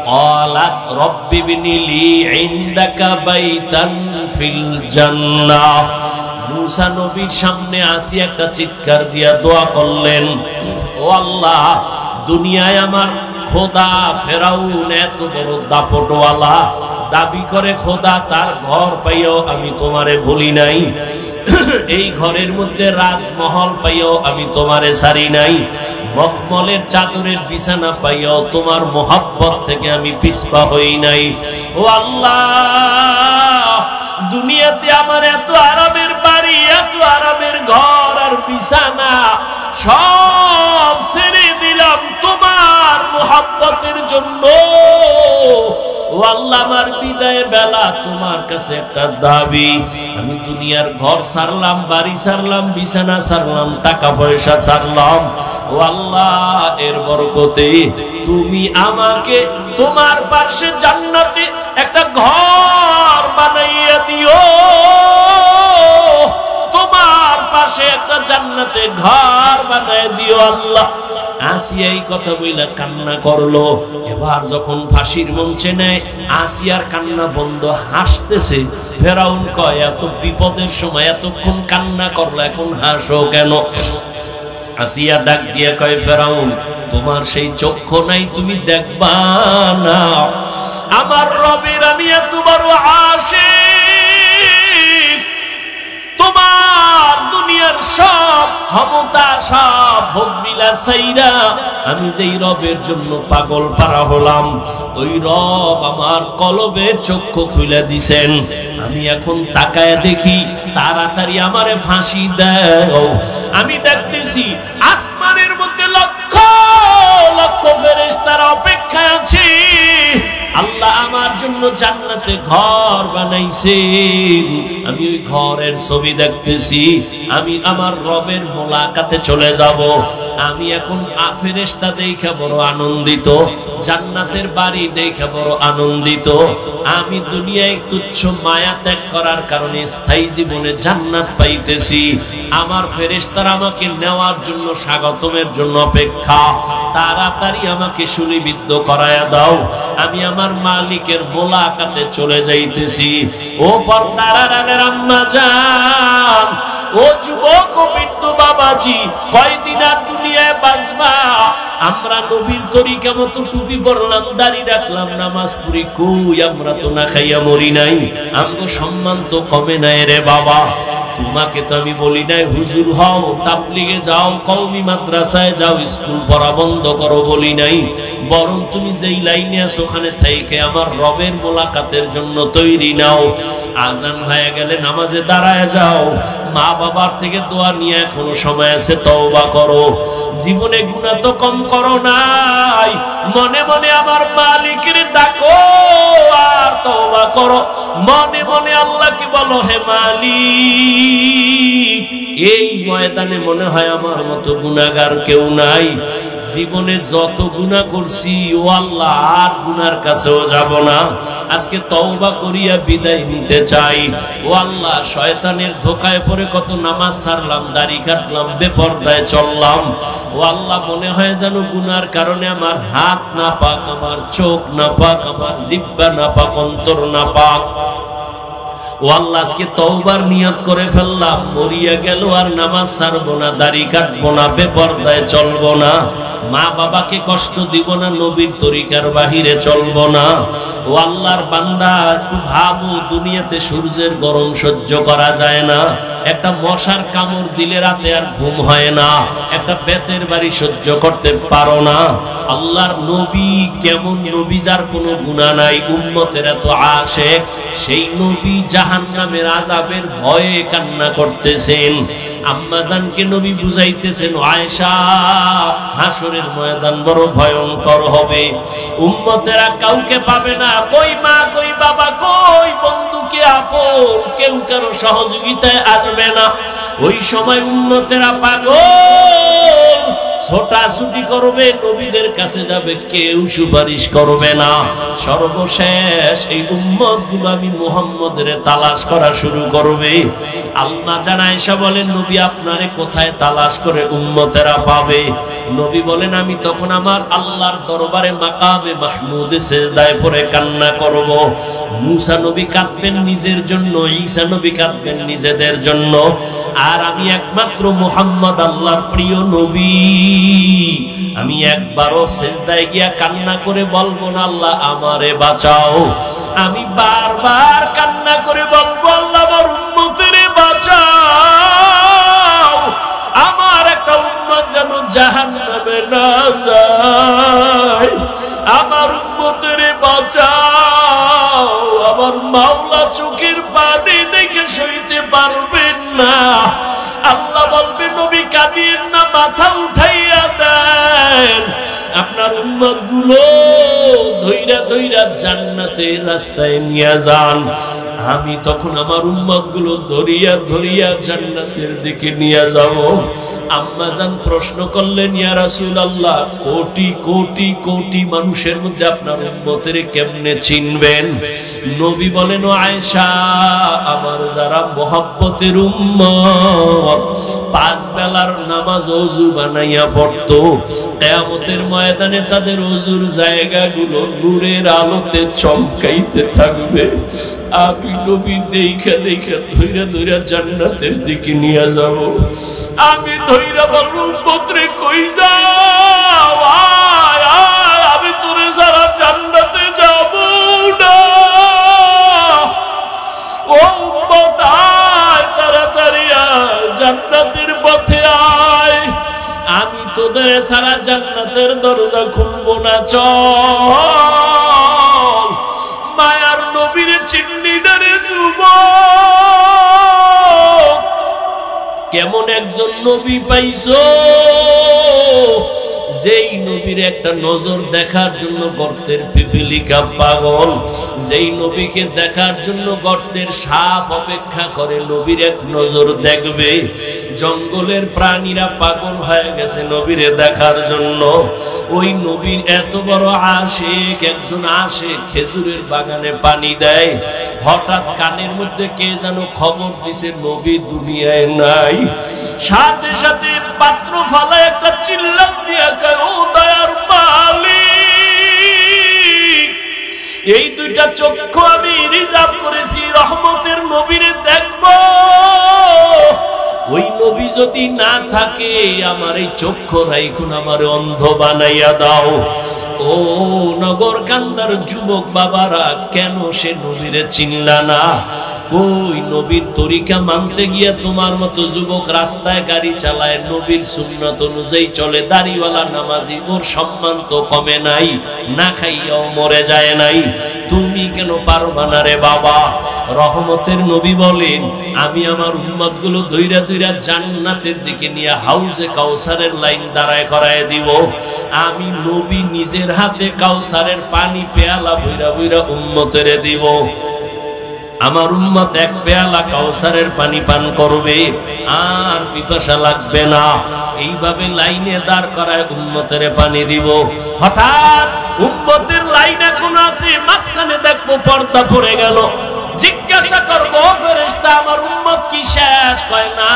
ক্বালাত রব্বি বিনি লি ইনদাকা বাইতান ফিল জান্নাহ। মুসা নবীর সামনে আসি একটা চিৎকার দিয়া দোয়া করলেন, ও আল্লাহ, দুনিয়ায় আমার খোদা ফেরাউন এত বড় দাপটওয়ালা, দাবি করে খোদা, তার ঘর পাইও আমি তোমারে বলি নাই, এই ঘরের মধ্যে রাজমহল পাইও আমি তোমারে ছাড়ি নাই, মখমলের চাদরের বিছানা পাইও তোমার মোহাব্বত থেকে আমি পিছপা হই নাই। ও আল্লাহ, দুনিয়াতে আমার এত আরামের বাড়ি, এত আরামের ঘর আর বিছানা সব ছেড়ে দিলাম তোমার মোহাব্বতের জন্য। ও আল্লাহ, আমার বিদায় বেলা তোমার কাছে একটা দাবি, আমি দুনিয়ার ঘর ছাড়লাম, বাড়ি ছাড়লাম, বিছানা ছাড়লাম, টাকা পয়সা ছাড়লাম, ও আল্লাহ, এর বরকতে তুমি আমাকে তোমার পাশে জান্নাতে একটা ঘর বানাইয়া দিও, তোমার পাশে একটা জান্নাতে ঘর বানাই দিও আল্লাহ। আসিয়া এই কথা বইলা কান্না করলো। এবার যখন ফাঁসির মঞ্চে নেয়, আসিয়ার কান্না বন্ধ, হাসতেছে। ফেরাউন কয়, এত বিপদের সময় এতক্ষণ কান্না করলো, এখন হাসো কেন? আসিয়া ডাক দিয়ে কয়, ফেরাউন, তোমার সেই চক্ষু নাই, তুমি দেখবা না আমার রবের আমি এত বড় আশিক, তোমার দুনিয়ার সব ক্ষমতা, সব ভোগমিলা চাইরা আমি যেই রবের জন্য পাগল পারা হলাম, ওই রব আমার কলবের চক্ষু খুলে দিছেন। আমি এখন তাকায় দেখি, তাড়াতাড়ি আমারে ফাঁসি দাও। আমি দেখতেছি আসমানের মধ্যে লক্ষ লক্ষ ফেরেশতারা অপেক্ষায় আছে। আল্লাহ আমার জন্য জান্নাতে ঘর বানাইছেন। আমি ওই ঘরের ছবি দেখতেছি। আমি আমার রবের মোলাকাতে চলে যাব। আমি এখন ফেরেশতা দেখে বড় আনন্দিত, জান্নাতের বাড়ি দেখে বড় আনন্দিত। আমি দুনিয়ায় তুচ্ছ মায়া ত্যাগ করার কারণে স্থায়ী জীবনে জান্নাত পাইতেছি। আমার ফেরেশতারা আমাকে নেওয়ার জন্য, স্বাগতমের জন্য অপেক্ষা। তাড়াতাড়ি আমাকে শুলিবিদ্ধ করায়া দাও। আমি আমার মালিকের মোলাকাতে চলে যাইতেছি। ও পর্দার আড়ালের আম্মা জান, ও যুবক ও বৃদ্ধ বাবাজি, কয়দিন আর দুনিয়ায় বাঁচবা? আমরা নবীর তরিকা মতো টুপি পরলাম, দাড়ি রাখলাম, নামাজ পড়ি, কই আমরা তো না খাইয়া মরি নাই। আমগো সম্মান তো কমে নাই রে বাবা। তোমাকে তো আমি বলি নাই হুজুর হও, তাবলিগে যাও, কওমি মাদ্রাসায় যাও, স্কুল পড়া বন্ধ করো বলি নাই। বরং তুমি যেই লাইনে আছো ওখানে থেকে আমার রবের মোলাকাতের জন্য তৈরি নাও। আজান হয়ে গেলে নামাজে দাঁড়ায় যাও। মা বাবার থেকে দোয়া নিয়ে এখনো সময় আছে, তওবা করো। জীবনে গুনাহ তো কম করো নাই, মনে মনে আমার মালিকের ডাকো আর তওবা করো। মনে মনে আল্লাহকে বলো, হে মালিক, এই ময়দানে মনে হয় আমার মতো গুনাহগার কেউ নাই। জীবনে যত গুনাহ করছি ও আল্লাহ আর গুনার কাছেও যাব না। আজকে তওবা করিয়া বিদায় নিতে চাই। ও আল্লাহ, শয়তানের ধোঁকায় পড়ে কত নামাজ ছাড়লাম, দাড়ি কাটলাম, বেপরদায় চললাম। ও আল্লাহ, মনে হয় যেন গুনার কারণে আমার হাত নাপাক, আমার চোখ নাপাক, আমার জিহ্বা নাপাক, অন্তর নাপাক। ও আল্লাহ, আজকে তওবার নিয়ত করে ফেললাম, মরিয়া গেল আর নামাজ ছাড়বো না, দাড়ি কাটবো না, বেপরদায় চলবো না, মা বাবাকে কষ্ট দিব না, নবীর তরিকার বাহিরে চলবো না। ও আল্লাহর বান্দা, একটু ভাবো, দুনিয়াতে সূর্যের গরম সহ্য করা যায় না, একটা মশার কামড় দিলে রাতে আর ঘুম হয় না, একটা বেতের বাড়ি সহ্য করতে পারো না। আল্লাহর নবী কেমন নবী, যার কোনো গুনাহ নাই, উম্মতের এত আশেক, সেই নবী জাহান্নামের আযাবের ভয়ে কান্না করতেছেন। আম্মাজানকে নবী বুঝাইতেছেন, আয়েশা, হাসরের ময়দান বড় ভয়ঙ্কর হবে, উম্মতেরা কাউকে পাবে না, কই মা, কই বাবা, কই বন্ধু, কে আপন, কেউ কারো সহযোগিতায় আসবে না। ওই সময় উম্মতেরা পাগল, ছোটাছুটি করবে, নবীদের কাছে যাবে, কেউ সুপারিশ করবে না। সর্বশেষ এই উম্মতগুলো আমি মুহাম্মদের তালাশ করা শুরু করবে। আল্লাহ জানাইশা বলেন, নবী আপনারে কোথায় তালাশ করে উম্মতেরা পাবে? নবী বলেন, আমি তখন আমার আল্লাহর দরবারে মাকামে মাহমুদে সিজদায় পড়ে কান্না করব। মুসা নবী কাঁদবেন নিজের জন্য, ঈসা নবী কাঁদবেন নিজেদের জন্য, আর আমি একমাত্র মুহাম্মদ আল্লাহর প্রিয় নবী, আমি একবারও সিজদায় গিয়া কান্না করে বলবো না আল্লাহ আমারে বাঁচাও। আমি বারবার কান্না করে বলবো, আল্লাহ আমার উম্মতেরে বাঁচাও, আমার একটা উম্মত যেন জাহান্নামে না যায়, আমার উম্মতেরে বাঁচাও। আমার মাওলা চোখের পানি দেখে সইতে পারবেন না। আল্লাহ বলবে, নবী কাঁদিয়েন না, মাথা উঠাইয়া দেন, আপনার উম্মতগুলো ধইরা ধইরা জান্নাতের রাস্তায় নিয়ে যান। আমি তখন আমার উম্মতগুলো ধরিয়া ধরিয়া জান্নাতের দিকে নিয়ে যাব। আম্মাজান প্রশ্ন করলেন, ইয়া রাসূলুল্লাহ, কোটি কোটি কোটি মানুষের মধ্যে আপনার উম্মতের কেমনে চিনবেন? নবী বলেন, ও আয়েশা, আমার যারা মুহাব্বতের উম্মত, পাঁচ বেলার নামাজ ওযু বানাইয়া পড়তো, কিয়ামতের ময়দানে তাদের ওযুর জায়গাগুলো নূরের আলোতে চমকাইতে থাকবে। আমি নবী দেখা দেখা ধইরা ধইরা জান্নাতের দিকে নিয়ে যাব। আমি ধইরা বলবো, উম্মতরে কই যাও, আয় আয়, আমি তোরে সারা জান্নাতে যাব না। ও উম্মত, আয় তাড়াতাড়ি আয়, জান্নাতের পথে আয়, আমি তোদের সারা জান্নাতের দরজা খুলবো না, চল। মায়ার নবীর চিন্নি ডারে যুবক, কেমন একজন নবী পাইছো, যেই নবীর একটা নজর দেখার জন্য গর্তের পিপিলিকা পাগল, যেই নবীকে দেখার জন্য গর্তের সাপ অপেক্ষা করে নবীর এক নজর দেখবে। জঙ্গলের প্রাণীরা পাগল হয়ে গেছে নবীরে দেখার জন্য। ওই নবীর এত বড় আশিক একজন আসে, খেজুরের বাগানে পানি দেয়, হঠাৎ কানের মধ্যে কে যেন খবর দিছে নবী দুনিয়ায় নাই। সাথে সাথে পাত্র ফালায় একটা চিল্লাল দিয়া কয়, ও দয়ার মালিক, এই দুইটা চক্ষু আমি রিজার্ভ করেছি রহমতের নবীরে দেখবো। ওই নবী যদি না থাকে, আমার এই চক্ষু রাইখুন, আমার অন্ধ বানাইয়া দাও। ও নগর কান্দার যুবক বাবারা, কেন সে নবীরে চিনলা না? কই নবীর তরিকা মানতে গিয়া তোমার মতো যুবক রাস্তায় গাড়ি চালায়, নবীর সুন্নাত অনুযায়ী চলে, দাড়িওয়ালা নামাজি, ওর সম্মান তো কমে নাই, না খাইয়াও মরে যায় নাই, তুমি কেন পারবা না রে বাবা? রহমতের নবী বলেন, আমি আমার উম্মতগুলো ধইরা ধইরা জান্নাতের দিকে নিয়ে হাউজে কাউসারের লাইন দাঁড়ায় করায় দিব। আমি নবী নিজের হাতে কাউসারের পানি পেয়ালা বইরা বইরা উম্মতেরে দিব। আমার উম্মত এক পেয়ালা কাউসারের পানি পান করবে, আর পিপাসা লাগবে না। এইভাবে লাইনে দাঁড় করায় উম্মতের পানি দিব। হঠাৎ উম্মতের লাইন এখন আছে, মাঝখানে দেখবো পর্দা পড়ে গেল। জিজ্ঞাসা করবো ফেরেশতা আমার উম্মত কি শেষ? কয় না,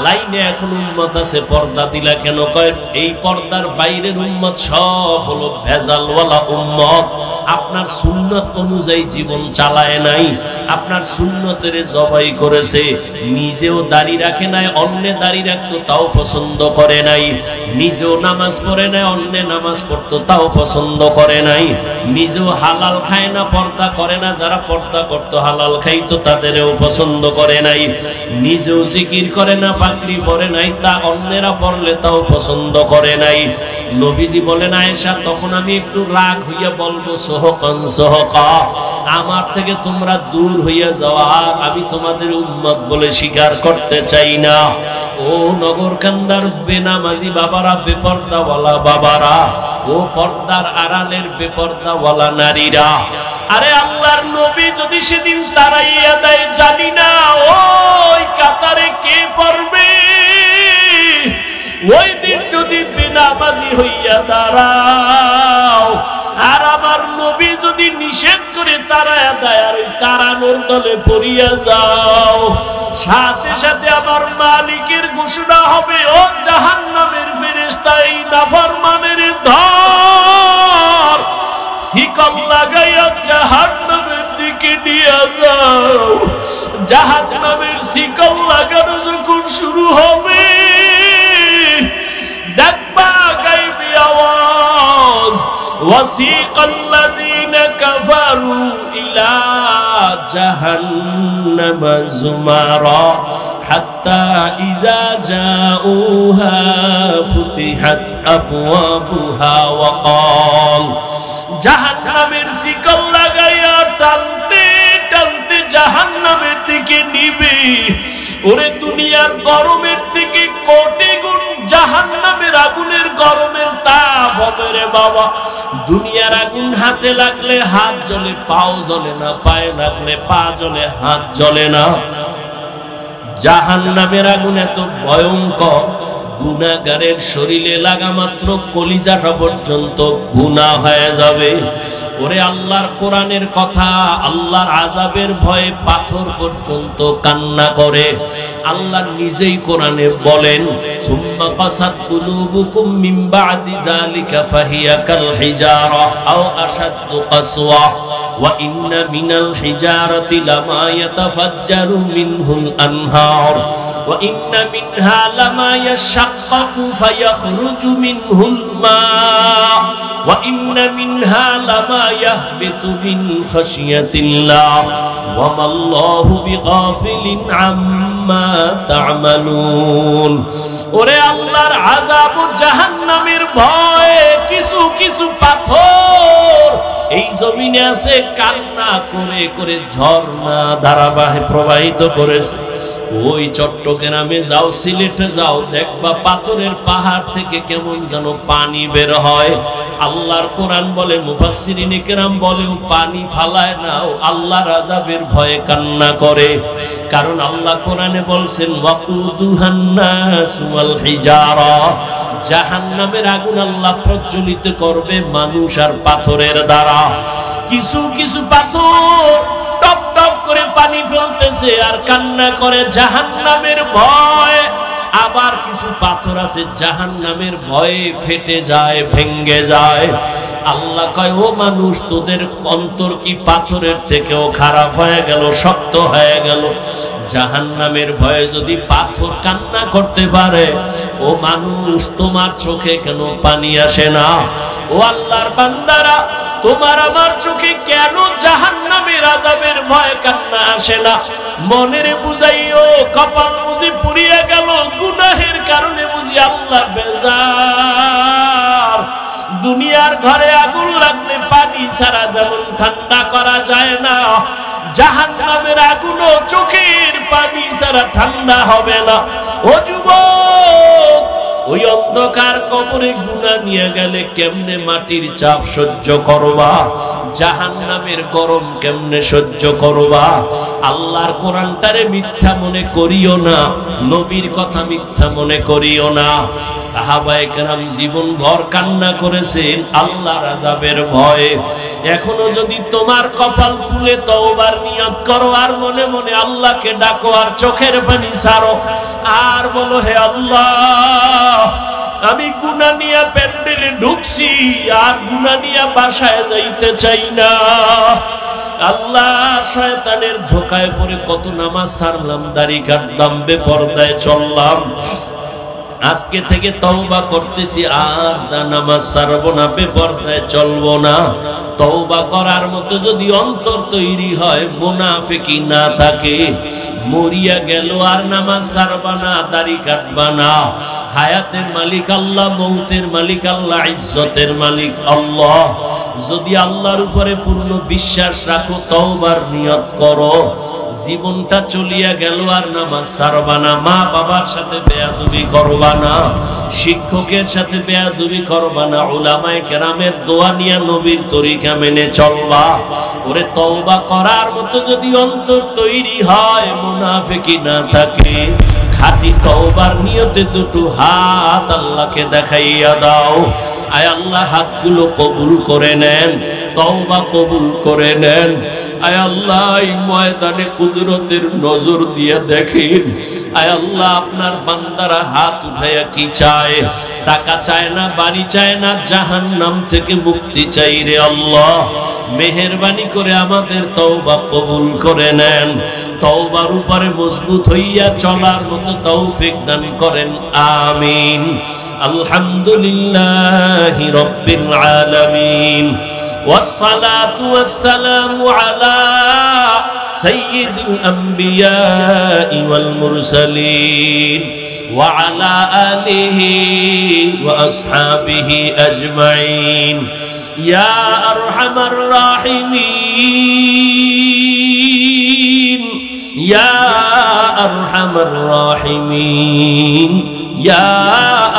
লাইনে এখন উম্মত আছে, পর্দা দিলা কেন? কয় এই পর্দার বাইরের উম্মত সব হলো ভেজালওয়ালা উম্মত, আপনার সুন্নত অনুযায়ী জীবন চালায় নাই, আপনার সুন্নতের জবাই করেছে, নিজেও দাড়ি রাখে নাই, অন্য দাড়ি রাখতো তাও পছন্দ করে নাই, নিজেও নামাজ পড়ে নাই, অন্য নামাজ পড়তো তাও পছন্দ করে নাই, নিজেও হালাল খায় না, পর্দা করে না, যারা পর্দা করতো হালাল খাইতো তাদেরও পছন্দ করে নাই, নিজেও জিকির করে না, পাগড়ি পরে নাই, তা অন্যেরা পড়লে তাও পছন্দ করে নাই। নবীজি বলেন আয়েশা, তখন আমি একটু রাগ হইয়া বলবো সোহকান সোহকা, আমার থেকে তোমরা দূর হইয়া যাওয়া, আমি তোমাদের উম্মত বলে স্বীকার করতে চাই না। ও নগরকান্দার বেনামাজি বাবারা, বেপর্দাওয়ালা বাবারা, ও পর্দার আড়ালের বেপর্দাওয়ালা নারীরা, আরে আল্লাহর নবী যদি সেদিন তাড়াইয়া দেয় জানি না ওই কাতারে কে পড়বে। ওই দিন যদি বেনামাজি হইয়া দাঁড়াও, আর আমার নবী যদি নিষেধ করে তাড়াইয়া দেয়, আর ওই তাড়ানোর দলে পড়িয়া যাও, সাথে সাথে আমার মালিকের ঘোষণা হবে, ও জাহান্নামের ফেরেশতা, এই নাফরমানের ধর, শিকল লাগাইয়া জাহান্নামের দিকে নিয়ে যাও। জাহান্নামের শিকল লাগানো যখন শুরু হবে, দেখবা গাইবি আওয়াজ, ওয়াসিকাল্লাযীনা কাফারু ইলা জাহান্নামা যুমারা হাত্তা ইযা জাউহা ফুতিহাত আবওয়াবুহা ওয়া ক্বাল, জাহান্নামের শিকল লাগাইয়া টানতে টানতে জাহান্নামের দিকে নিবে। ওরে দুনিয়ার গরমের থেকে কোটি গুণ জাহান্নামের আগুনের গরমের তাপ হবে রে বাবা। দুনিয়ার আগুন হাতে লাগলে হাত জ্বলে, পাও জ্বলে না, পায়ে লাগলে পা জ্বলে, হাত জ্বলে না। জাহান্নামের আগুন এত ভয়ঙ্কর, গুনাহগারের শরীরে লাগা মাত্র কলিজাটা পর্যন্ত গুনাহ হয়ে যাবে। ওরে আল্লাহর কোরআনের কথা, আল্লাহর আযাবের ভয়ে পাথর পর্যন্ত কান্না করে। আল্লাহ নিজেই কোরআনে বলেন, সুম্মা কাসাত কুলুবুকুম মিন বাদি যালিকা ফাহিয়া কাল হিজারা আও আশাদ্দু কাসওয়া ওয়া ইন্না মিনাল হিজারাতি লামা ইয়াতাফাজ্জারু মিনহুল আনহার ওয়া ইন্না মিনহা লামা ইয়াশাক্কাকু ফায়াখরুজু মিনহুল মা ওয়া ইন্না মিনহা লামা ইয়াহবিতু মিন খাশিয়াতিল্লাহ ওয়া মাল্লাহু বিগাফিলিন আম্মা তা'মালুন। ওরে আল্লাহর আযাব ও জাহান্নামের ভয়ে কিছু কিছু পাথর এই জমিনে আছে, কান্না করে করে ঝর্ণা ধারাবাহিক প্রবাহিত করেছে। ওই চট্টগ্রামে যাও, সিলেটে যাও, দেখবা পাথরের পাহাড় থেকে কেমন যেন পানি বের হয়। আল্লাহর কোরআন বলে, মুফাসসিরিনে কেরাম বলেও পানি ফালায় না, আল্লাহর আযাবের ভয়ে কান্না করে। কারণ আল্লাহ কোরআনে বলছেন, ওয়াকুদুহান নাস ওয়াল হিজারা, জাহান্নামের আগুন আল্লাহ প্রজ্বলিত করবে মানুষ আর পাথরের দ্বারা। কিছু কিছু পাথর টপ টপ করে পানি ফেলতেছে আর কান্না করে জাহান্নামের ভয়। আবার কিছু পাথর আছে জাহান্নামের ভয়ে ফেটে যায়, ভেঙ্গে যায়। আল্লাহ কয়, ও মানুষ, তোদের অন্তর কি পাথরের থেকেও খারাপ হয়ে গেল, শক্ত হয়ে গেল? জাহান্নামের ভয়ে যদি পাথর কান্না করতে পারে, ও মানুষ, তোমার চোখে কেন পানি আসে না? ও আল্লাহর বান্দারা, তোমার আমার চোখে কেন জাহান্নামের আযাবের ভয় কান্না আসে না? মনের বুঝাইও, কপাল বুঝি পুড়িয়ে গেল, গুনাহের কারণে বুঝি আল্লাহ বেজার। দুনিয়ার ঘরে আগুন লাগলে পানি ছাড়া যেমন ঠান্ডা করা যায় না, জাহান্নামের আগুনও চোখের পানি ছাড়া ঠান্ডা হবে না। ও যুবক, ওই অন্ধকার কবরে গুনাহ নিয়ে গেলে কেমনে মাটির চাপ সহ্য করবা, জাহান্নামের গরম কেমনে সহ্য করবা। আল্লাহর কোরআনটারে মিথ্যা মনে করিও না, নবীর কথা মিথ্যা মনে করিও না। সাহাবায়ে কেরাম জীবন ভর কান্না করেছেন আল্লাহর আযাবের ভয়ে। এখনো যদি তোমার কপাল খুলে তওবার নিয়ত করো, আর মনে মনে আল্লাহকে ডাকো, আর চোখের পানি ছাড়ো, আর বলো হে আল্লাহ আমি গুনাহ নিয়ে প্যান্ডেলে ঢুকছি, আর গুনাহ নিয়ে বাসায় যাইতে চাই না। আল্লাহ শয়তানের ধোকায় পড়ে কত নামাজ ছাড়লাম, দাড়ি কাটলাম, বেপরদায় চললাম। আজকে থেকে তওবা করতেছি, আর নামাজ ছাড়বো না, বেপরদায় চলবো না। তওবা করার মতো যদি অন্তর তৈরি হয়, মুনাফিকি না থাকে, মরিয়া গেল আর নামাজ ছাড়বা না, দাড়ি কাটবা না। হায়াতের মালিক আল্লাহ, মৌতের মালিক আল্লাহ, ইজ্জতের মালিক আল্লাহ। যদি আল্লাহর উপরে পূর্ণ বিশ্বাস রাখো, তওবার নিয়ত করো, জীবনটা চলিয়া গেল আর নামাজ ছাড়বা না। মা বাবার সাথে বেয়াদবি করবা না, শিক্ষকের সাথে বেয়াদবি করবা না, উলামায়ে কেরামের দোয়া নিয়ে নবীর তরিকা মেনে চলবা। ওরে তওবা করার মতো যদি অন্তর তৈরি হয়, মুনাফিকি না থাকে, খাঁটি তওবার নিয়তে দুটো হাত আল্লাহকে দেখাইয়া দাও। আয় আল্লাহ হাতগুলো কবুল করে নেন, তওবা কবুল করে নেন। আয় আল্লাহ এই ময়দানে কুদরতের নজর দিয়ে দেখেন। আয় আল্লাহ আপনার বান্দারা হাত উঠাইয়া কি চায়? টাকা চায় না, বাড়ি চায় না, জাহান্নাম থেকে মুক্তি চাই রে আল্লাহ। মেহেরবানি করে আমাদের তওবা কবুল করে নেন, তওবার উপরে মজবুত হইয়া চলার মতো তৌফিক দান করেন, আমিন। আলহামদুলিল্লাহি রাব্বিল আলামিন, والصلاة والسلام على سيد الأنبياء والمرسلين وعلى آله وأصحابه أجمعين يا أرحم الراحمين يا أرحم الراحمين يا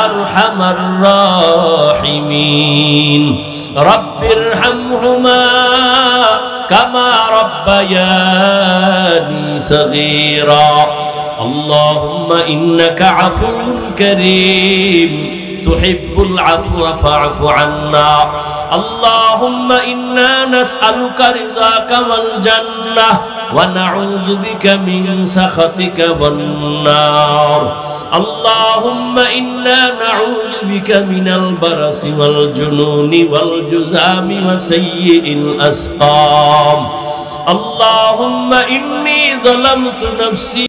أرحم الراحمين رب ارحمهما كما ربياني صغيرا اللهم إنك عفو كريم تحب العفو فاعف عنا اللهم إنا نسألك رضاك والجنة ونعوذ بك من سخطك والنار اللهم إنا نعوذ بك من البرص والجنون والجذام وسيء الأسقام اللهم إني ظلمت نفسي